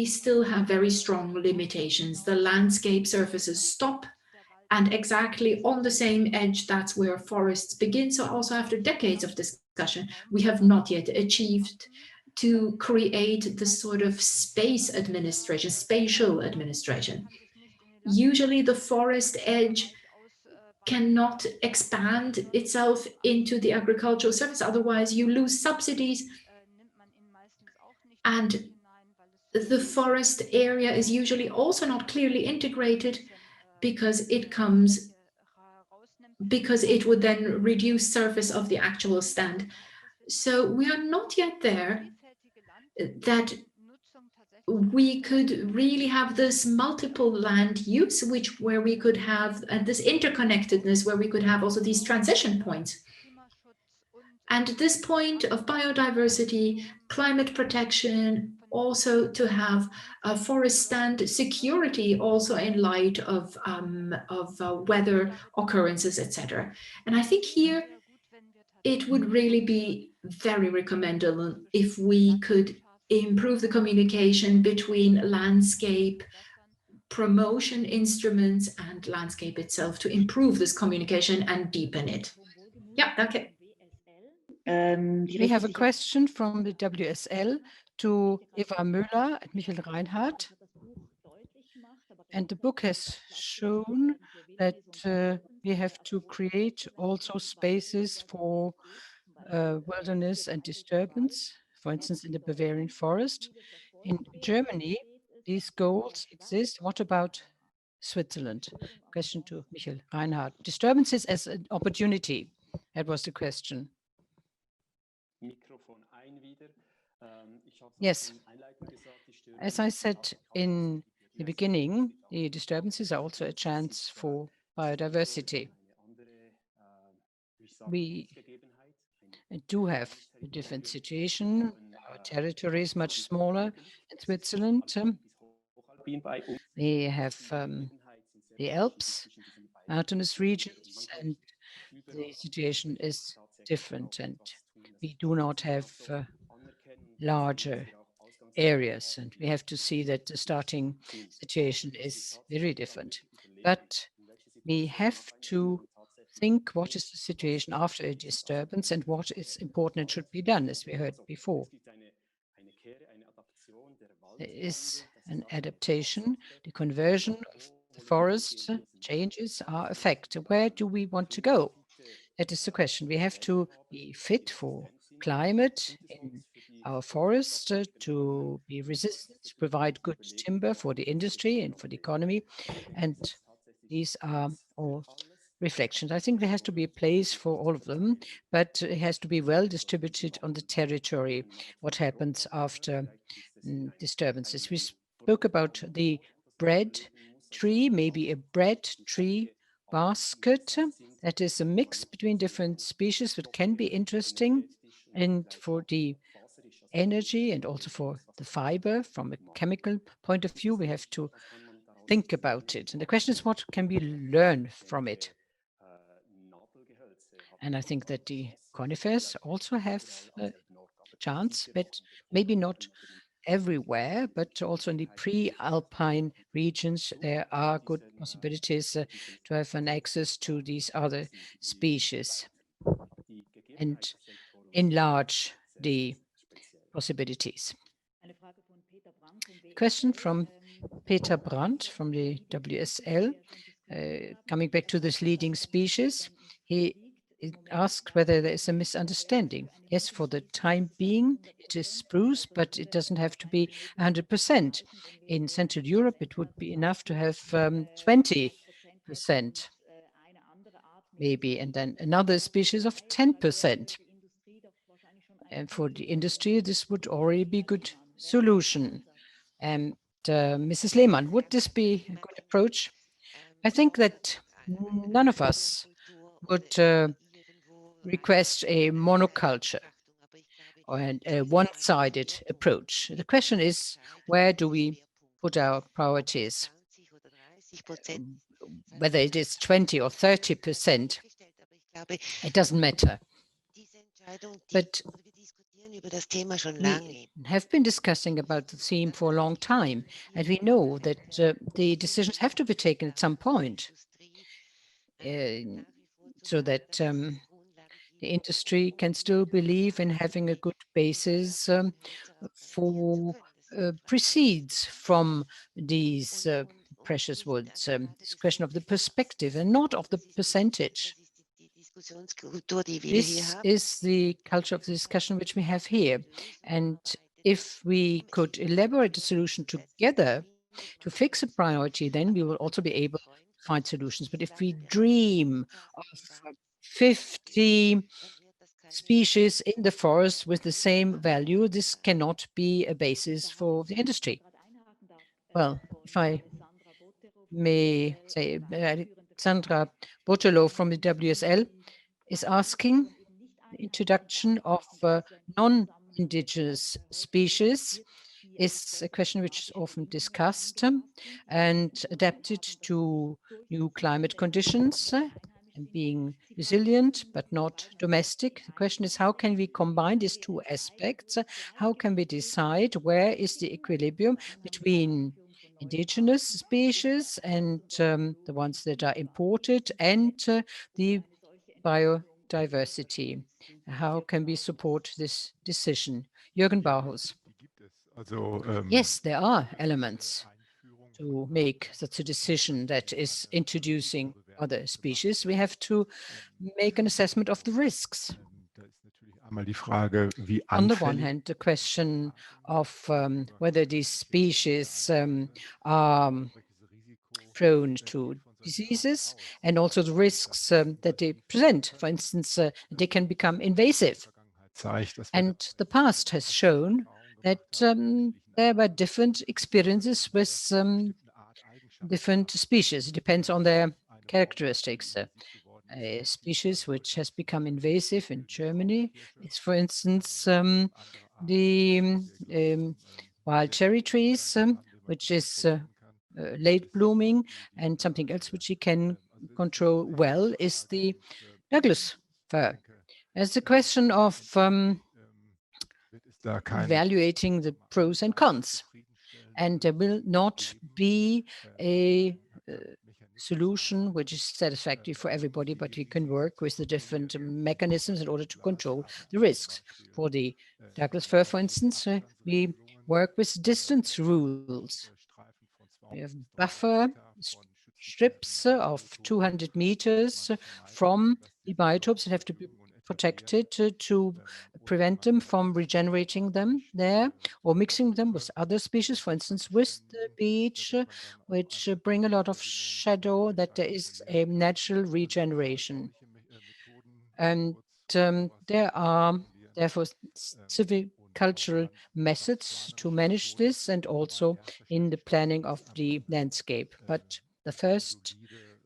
still have very strong limitations. The landscape surfaces stop, and exactly on the same edge, that's where forests begin. So also after decades of discussion, we have not yet achieved to create the sort of space administration, spatial administration. Usually the forest edge cannot expand itself into the agricultural surface, otherwise you lose subsidies. And the forest area is usually also not clearly integrated because it would then reduce surface of the actual stand. So we are not yet there that we could really have this multiple land use, where we could have this interconnectedness, where we could have also these transition points. And this point of biodiversity, climate protection, also to have a forest stand security also in light of weather occurrences, etc. And I think here it would really be very recommendable if we could improve the communication between landscape promotion instruments and landscape itself to improve this communication and deepen it. Yeah, okay. We have a question from the WSL to Eva Müller and Michael Reinhardt. And the book has shown that we have to create also spaces for wilderness and disturbance, for instance, in the Bavarian forest. In Germany, these goals exist. What about Switzerland? Question to Michael Reinhardt. Disturbances as an opportunity. That was the question. Yes. As I said in the beginning, the disturbances are also a chance for biodiversity. We do have a different situation. Our territory is much smaller in Switzerland. They have the Alps, mountainous regions, and the situation is different. And we do not have larger areas. And we have to see that the starting situation is very different. But we have to think what is the situation after a disturbance and what is important and should be done, as we heard before. There is an adaptation, the conversion of the forest changes are a fact. Where do we want to go? That is the question. We have to be fit for climate in our forest to be resistant, to provide good timber for the industry and for the economy. And these are all reflections. I think there has to be a place for all of them, but it has to be well distributed on the territory, what happens after disturbances. We spoke about the bread tree, maybe a bread tree basket. That is a mix between different species that can be interesting. And for the energy and also for the fiber from a chemical point of view, we have to think about it. And the question is, what can we learn from it? And I think that the conifers also have a chance, but maybe not everywhere, but also in the pre-alpine regions, there are good possibilities to have an access to these other species and enlarge the possibilities. Question from Peter Brandt from the WSL, coming back to this leading species. He asked whether there is a misunderstanding. Yes, for the time being, it is spruce, but it doesn't have to be 100%. In Central Europe, it would be enough to have 20%, maybe, and then another species of 10%. And for the industry, this would already be a good solution. And Mrs. Lehmann, would this be a good approach? I think that none of us would request a monoculture or a one-sided approach. The question is, where do we put our priorities? Whether it is 20 or 30%, it doesn't matter. But we have been discussing about the theme for a long time, and we know that the decisions have to be taken at some point so that the industry can still believe in having a good basis for proceeds from these precious woods. This question of the perspective and not of the percentage. This is the culture of the discussion which we have here. And if we could elaborate a solution together to fix a priority, then we will also be able to find solutions. But if we dream of 50 species in the forest with the same value, this cannot be a basis for the industry. Well, if I may say, Alexandra Bottolo from the WSL is asking introduction of non-indigenous species is a question which is often discussed and adapted to new climate conditions and being resilient but not domestic. The question is, how can we combine these two aspects? How can we decide where is the equilibrium between indigenous species and the ones that are imported and the biodiversity? How can we support this decision? Jürgen Bauhaus. Yes, there are elements to make such a decision that is introducing other species. We have to make an assessment of the risks. On the one hand, the question of whether these species are prone to diseases and also the risks that they present. For instance, they can become invasive. And the past has shown that there were different experiences with different species. It depends on their characteristics. A species which has become invasive in Germany is, for instance, the wild cherry trees, which is late blooming, and something else which you can control well is the Douglas fir. There's a question of evaluating the pros and cons, and there will not be a solution which is satisfactory for everybody, but we can work with the different mechanisms in order to control the risks. For the Douglas fir, for instance, we work with distance rules. We have buffer strips of 200 meters from the biotopes that have to be protected to prevent them from regenerating them there or mixing them with other species, for instance, with the beech, which bring a lot of shadow, that there is a natural regeneration. And there are therefore silvicultural methods to manage this and also in the planning of the landscape. But the first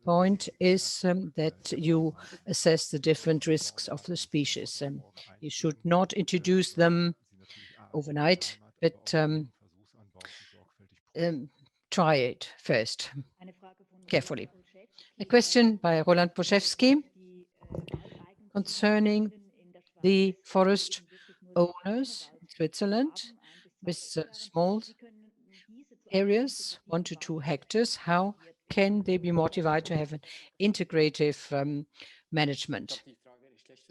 point is that you assess the different risks of the species. You should not introduce them overnight, but try it first carefully. A question by Roland Boszewski concerning the forest owners in Switzerland with small areas, 1 to 2 hectares. How can they be motivated to have an integrative management?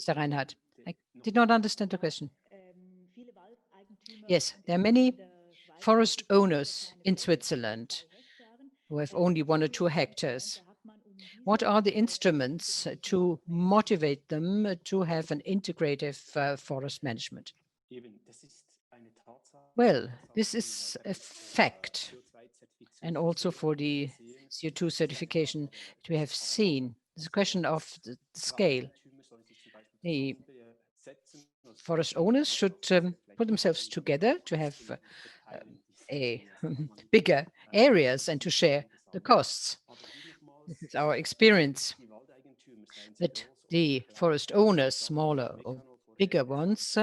Mr. Reinhardt, I did not understand the question. Yes, there are many forest owners in Switzerland who have only 1 or 2 hectares. What are the instruments to motivate them to have an integrative forest management? Well, this is a fact. And also for the CO2 certification that we have seen. It's a question of the scale. The forest owners should put themselves together to have bigger areas and to share the costs. This is our experience. But the forest owners, smaller or bigger ones,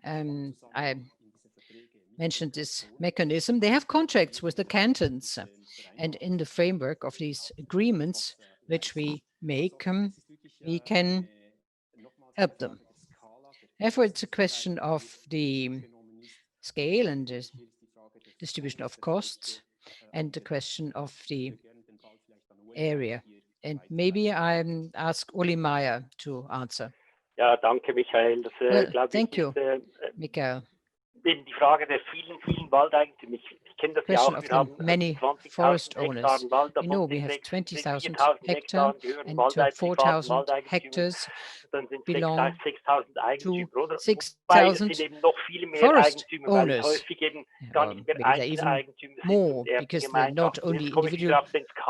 I mentioned this mechanism. They have contracts with the cantons, and in the framework of these agreements which we make, we can help them. Therefore, it's a question of the scale and the distribution of costs and the question of the area. And maybe I ask Uli Meyer to answer. Ja, danke, Michael. Well, thank you, Michael. Die Frage der vielen Waldeigentümer. Ich kenne das ja auch. Wir haben many forest owners. We know we have 20,000 hectares and 4,000 hectares belong to 6,000 forest owners. Maybe even more, because they're not only individual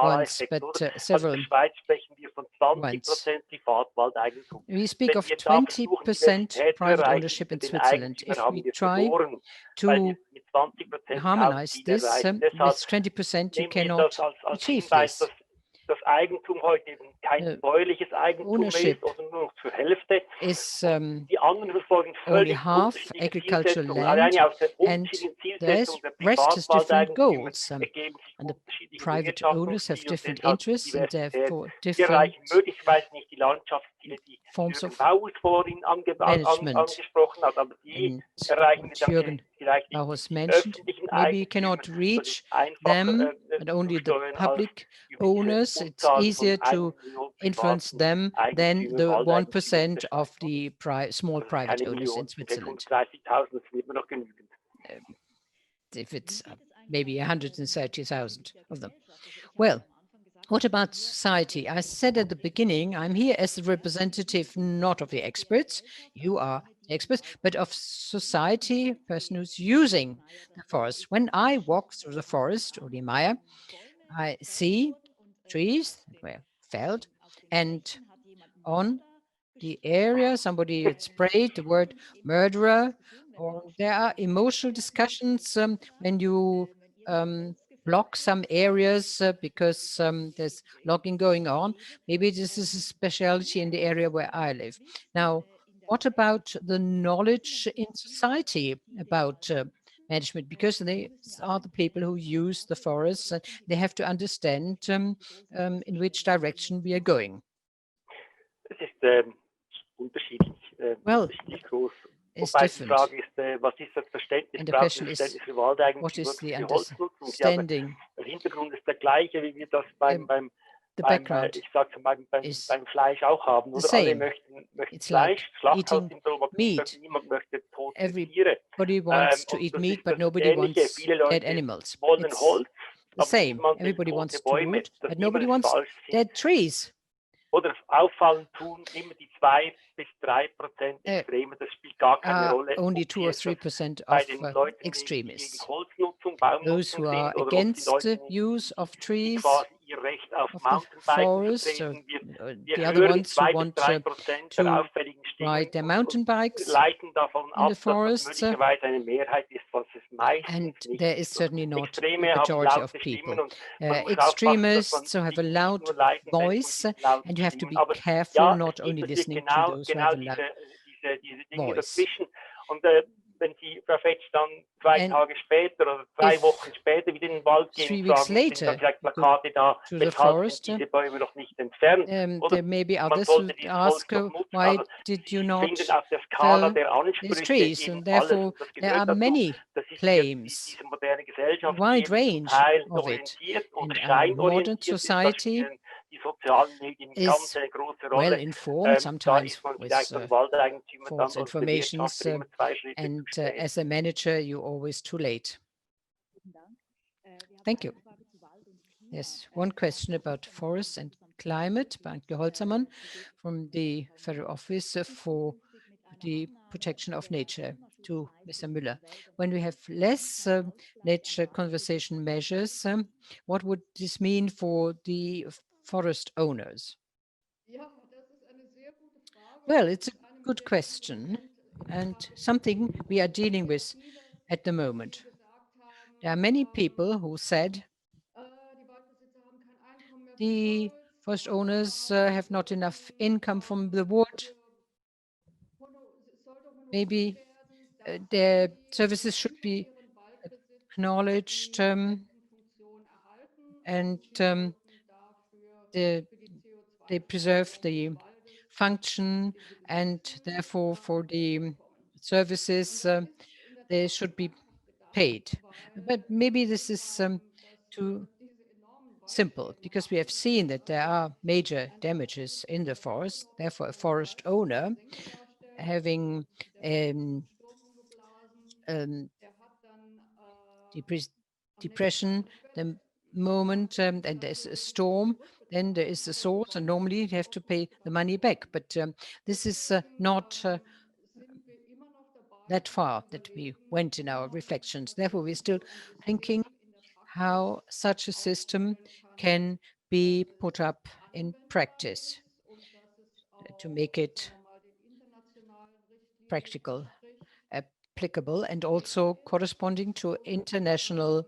ones, but several ones. We speak of 20% private ownership in Switzerland. If we try to harmonize this with 20%, you cannot achieve this. Ownership is only half agricultural land, and the rest is different goals. And the private owners have different interests and therefore different forms of management. And what Jürgen Bauhaus mentioned, maybe you cannot reach them, but only the public owners. It's easier to influence them than the 1% of the small private owners in Switzerland. If it's maybe 130,000 of them. Well, what about society? I said at the beginning, I'm here as a representative not of the experts, you are experts, but of society, person who's using the forest. When I walk through the forest or the Maya, I see trees that were felled, and on the area somebody had sprayed the word murderer, or there are emotional discussions when you block some areas because there's logging going on. Maybe this is a specialty in the area where I live. Now, what about the knowledge in society about management? Because they are the people who use the forests, and they have to understand in which direction we are going. Well, it's different. And the question is, what is the understanding? The background is the same. It's like eating meat. Everybody wants to eat meat, but nobody wants dead animals. It's the same. Everybody wants to wood, but nobody wants dead trees. Only 2 or 3% of extremists. Those who are against the use of trees, of the forest, or the other ones who want to ride their mountain bikes in the forests. And there is certainly not a majority of people. Extremists who have a loud voice, and you have to be careful not only listening to those who have a loud voice. And if 3 weeks later to the forest, there may be others who ask, why did you not fell these trees? And therefore, there are many claims, a wide range of it. And our modern society is well informed, sometimes with false information, and as a manager, you're always too late. Thank you. Yes, one question about forests and climate by Anke Holzermann from the Federal Office for the Protection of Nature to Mr. Müller. When we have less nature conservation measures, what would this mean for the forest owners? Well, it's a good question and something we are dealing with at the moment. There are many people who said the forest owners have not enough income from the wood. Maybe their services should be acknowledged and they preserve the function, and therefore for the services they should be paid. But maybe this is too simple, because we have seen that there are major damages in the forest. Therefore, a forest owner having depression, the moment and there's a storm, then there is a source, and normally you have to pay the money back. But this is not that far that we went in our reflections. Therefore, we're still thinking how such a system can be put up in practice to make it practical, applicable, and also corresponding to international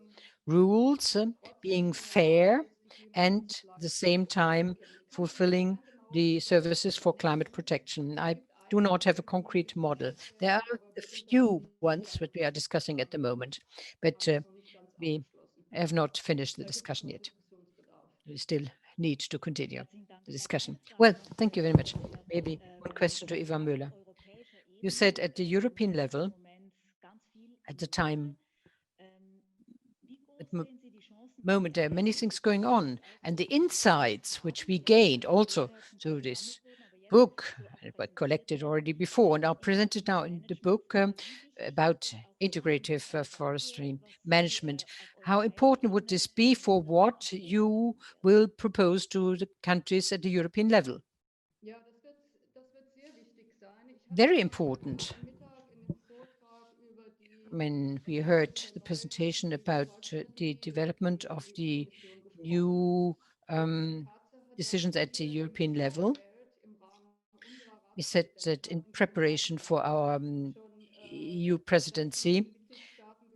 rules, being fair, and at the same time fulfilling the services for climate protection. I do not have a concrete model. There are a few ones that we are discussing at the moment, but we have not finished the discussion yet. We still need to continue the discussion. Well, thank you very much. Maybe one question to Eva Müller. You said at the European level, at the time, at the moment, there are many things going on, and the insights which we gained also through this book, but collected already before and are presented now in the book about integrative forestry management. How important would this be for what you will propose to the countries at the European level? Very important. When we heard the presentation about the development of the new decisions at the European level, we said that in preparation for our EU presidency,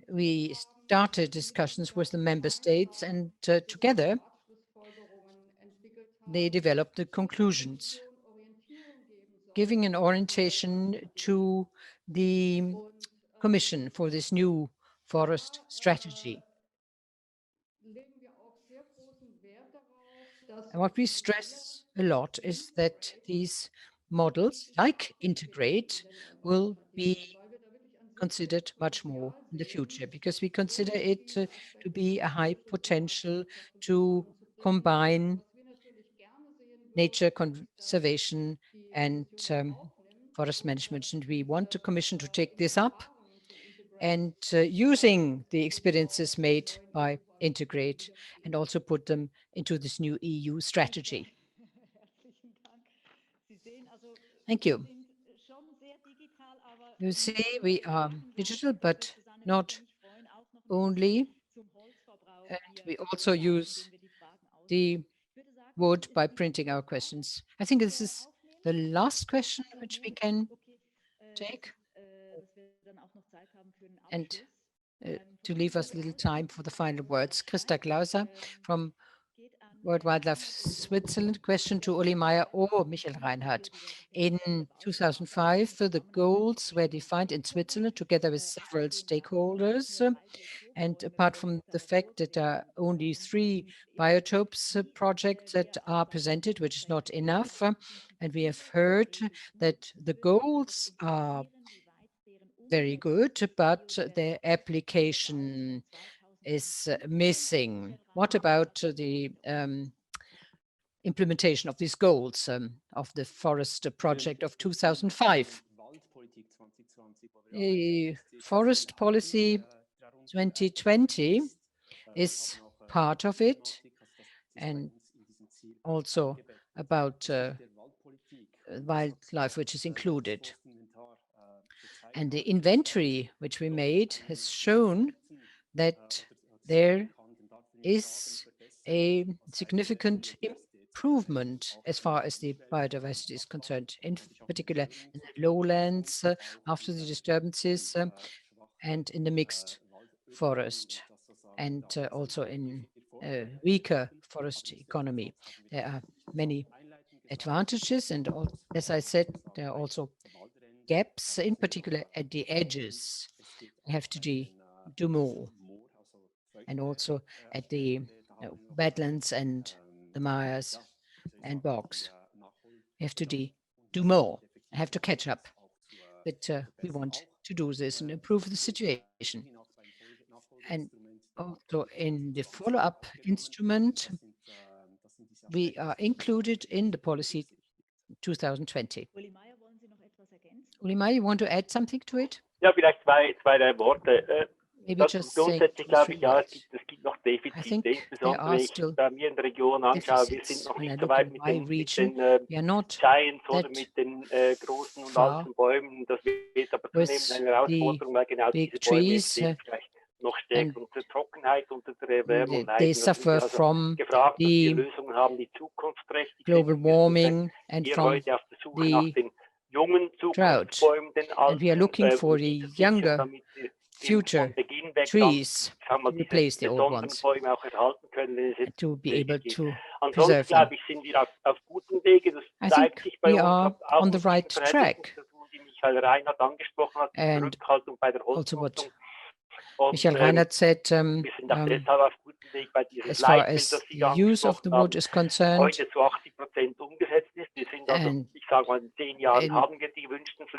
we started discussions with the member states, and together they developed the conclusions, giving an orientation to the Commission for this new forest strategy. And what we stress a lot is that these models, like integrate, will be considered much more in the future, because we consider it to be a high potential to combine nature conservation and forest management. And we want the Commission to take this up and using the experiences made by Integrate and also put them into this new EU strategy. Thank you. You see, we are digital, but not only, and we also use the wood by printing our questions. I think this is the last question which we can take, and to leave us a little time for the final words. Christa Glauser from World Wildlife Switzerland. Question to Uli Meyer or Michael Reinhardt. In 2005, the goals were defined in Switzerland together with several stakeholders. And apart from the fact that there are only 3 biotopes projects that are presented, which is not enough, and we have heard that the goals are very good, but their application is missing. What about the implementation of these goals of the forest project of 2005? Forest policy 2020 is part of it, and also about wildlife, which is included. And the inventory which we made has shown that there is a significant improvement as far as the biodiversity is concerned, in particular in the lowlands after the disturbances and in the mixed forest, and also in a weaker forest economy. There are many advantages, and as I said, there are also gaps, in particular at the edges. We have to do more, and also at the wetlands and the mares and bogs. We have to do more, have to catch up. But we want to do this and improve the situation. And also in the follow-up instrument, we are included in the policy 2020. Uli Meyer, you want to add something to it? Ja, vielleicht zwei, drei Worte. Maybe just Grundsätzlich glaube ich, ja, es gibt noch I Defizite, think there insbesondere are wenn ich still bei mir in der Region anschaue. Wir deficits. sind noch When I nicht so look weit in mit my den region, we are not Giants oder that mit den großen und far alten Bäumen. Das wird aber with zunehmend eine Herausforderung, weil genau big diese Bäume trees, jetzt vielleicht noch and stärker unter Trockenheit, unter der Erwärmung they leiden. Da sind wir suffer also from gefragt, dass wir the Lösungen haben, die zukunftsträchtig global sind. Wir sind warming and hier from heute auf der Suche nach the den jungen drought. Zukunftsbäumen, den And we are alten looking for the unsicher, younger damit sie future von Beginn trees to replace the old ones, to be able to preserve them. I think we are on the right track. And also what Michael Reinhardt said, as far as the use of the wood is concerned, and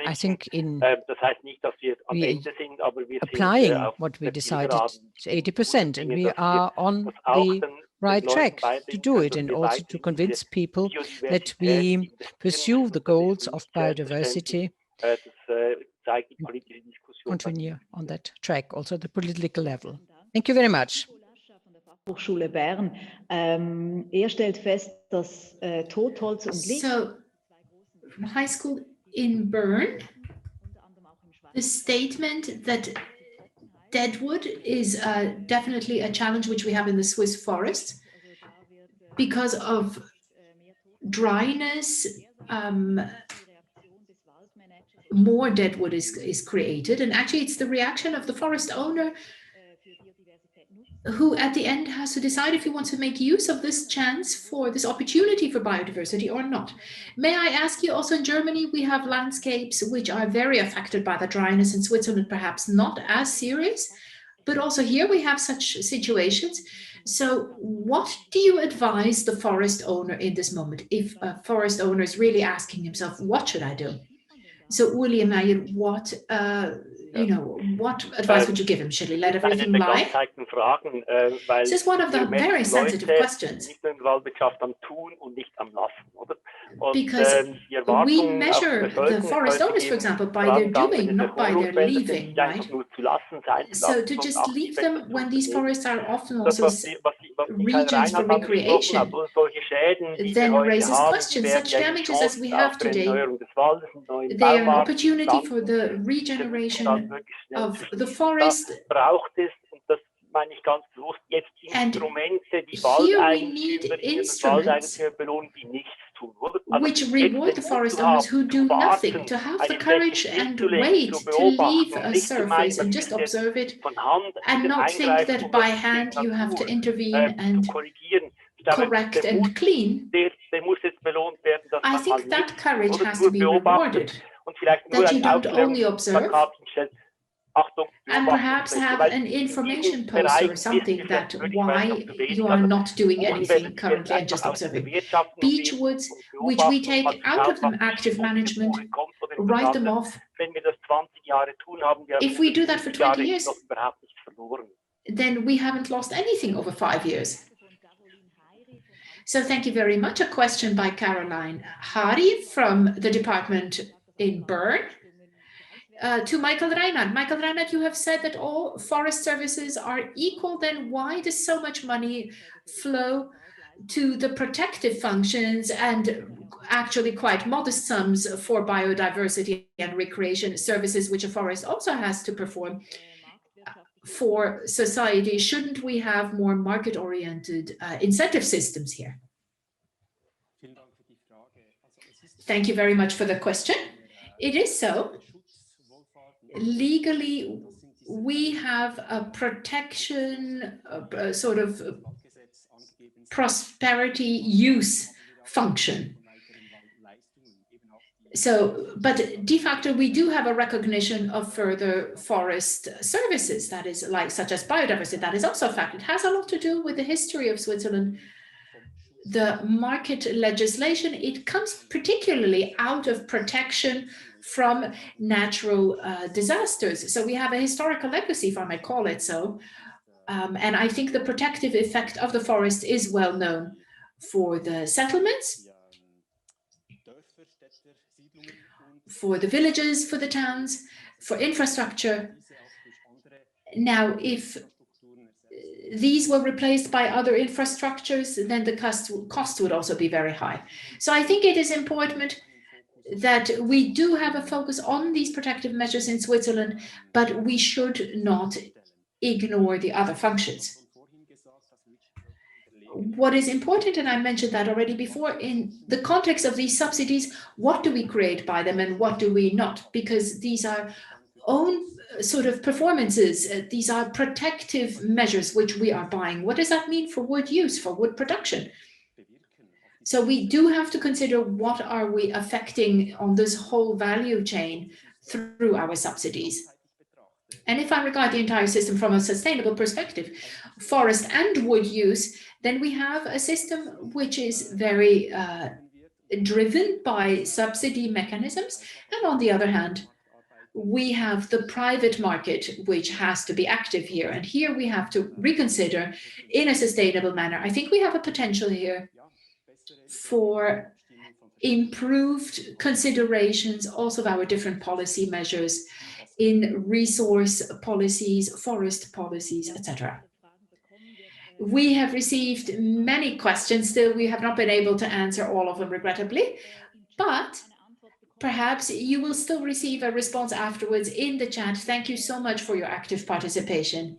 I think in applying what we decided to 80%, and we are on the right track to do it, and also to convince people that we pursue the goals of biodiversity, continue on that track, also at the political level. Thank you very much. Hochschule Bern. Stellt fest, dass Totholz und Licht. So, from high school in Bern, the statement that deadwood is definitely a challenge which we have in the Swiss forests because of dryness. More deadwood is created, and actually it's the reaction of the forest owner who at the end has to decide if he wants to make use of this chance for this opportunity for biodiversity or not. May I ask you, also in Germany, we have landscapes which are very affected by the dryness. In Switzerland, perhaps not as serious, but also here we have such situations. So what do you advise the forest owner in this moment? If a forest owner is really asking himself, what should I do? So Uli Meyer, what what advice would you give him? Should he let everything lie? This is one of the very sensitive questions. Because we measure the forest owners, for example, by their doing, not by their leaving, right? So to just leave them when these forests are often also regions for recreation, then raises questions. Such damages as we have today, they are an opportunity for the regeneration of the forest. And here we need instruments which reward the forest owners who do nothing, to have the courage and weight to leave a surface and just observe it, and not think that by hand you have to intervene and correct and clean. I think that courage has to be rewarded, that you don't only observe, and perhaps have an information poster or something that why you are not doing anything currently and just observing. Beech woods, which we take out of the active management, write them off. If we do that for 20 years, then we haven't lost anything over 5 years. So thank you very much. A question by Caroline Hari from the department in Bern. To Michael Reinhardt. Michael Reinhardt, you have said that all forest services are equal. Then why does so much money flow to the protective functions and actually quite modest sums for biodiversity and recreation services, which a forest also has to perform for society? Shouldn't we have more market-oriented incentive systems here? Thank you very much for the question. It is so. Legally, we have a protection, sort of prosperity use function. So, but de facto, we do have a recognition of further forest services, that is like such as biodiversity. That is also a fact. It has a lot to do with the history of Switzerland. The market legislation, it comes particularly out of protection from natural disasters. So we have a historical legacy, if I may call it so. And I think the protective effect of the forest is well known for the settlements, for the villages, for the towns, for infrastructure. Now, if these were replaced by other infrastructures, then the cost would also be very high. So I think it is important that we do have a focus on these protective measures in Switzerland, but we should not ignore the other functions. What is important, and I mentioned that already before, in the context of these subsidies, what do we create by them and what do we not? Because these are own sort of performances. These are protective measures which we are buying. What does that mean for wood use, for wood production? So we do have to consider what are we affecting on this whole value chain through our subsidies. And if I regard the entire system from a sustainable perspective, forest and wood use, then we have a system which is very driven by subsidy mechanisms. And on the other hand, we have the private market, which has to be active here. And here we have to reconsider in a sustainable manner. I think we have a potential here for improved considerations also of our different policy measures in resource policies, forest policies, etc. We have received many questions still. We have not been able to answer all of them, regrettably, but perhaps you will still receive a response afterwards in the chat. Thank you so much for your active participation.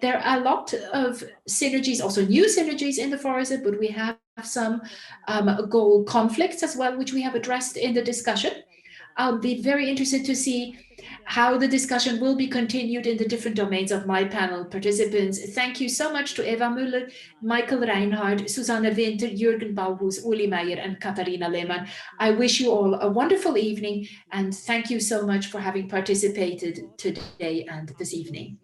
There are a lot of synergies, also new synergies in the forest, but we have some goal conflicts as well, which we have addressed in the discussion. I'll be very interested to see how the discussion will be continued in the different domains of my panel participants. Thank you so much to Eva Müller, Michael Reinhardt, Susanne Winter, Jürgen Bauhus, Uli Meyer, and Katharina Lehmann. I wish you all a wonderful evening, and thank you so much for having participated today and this evening.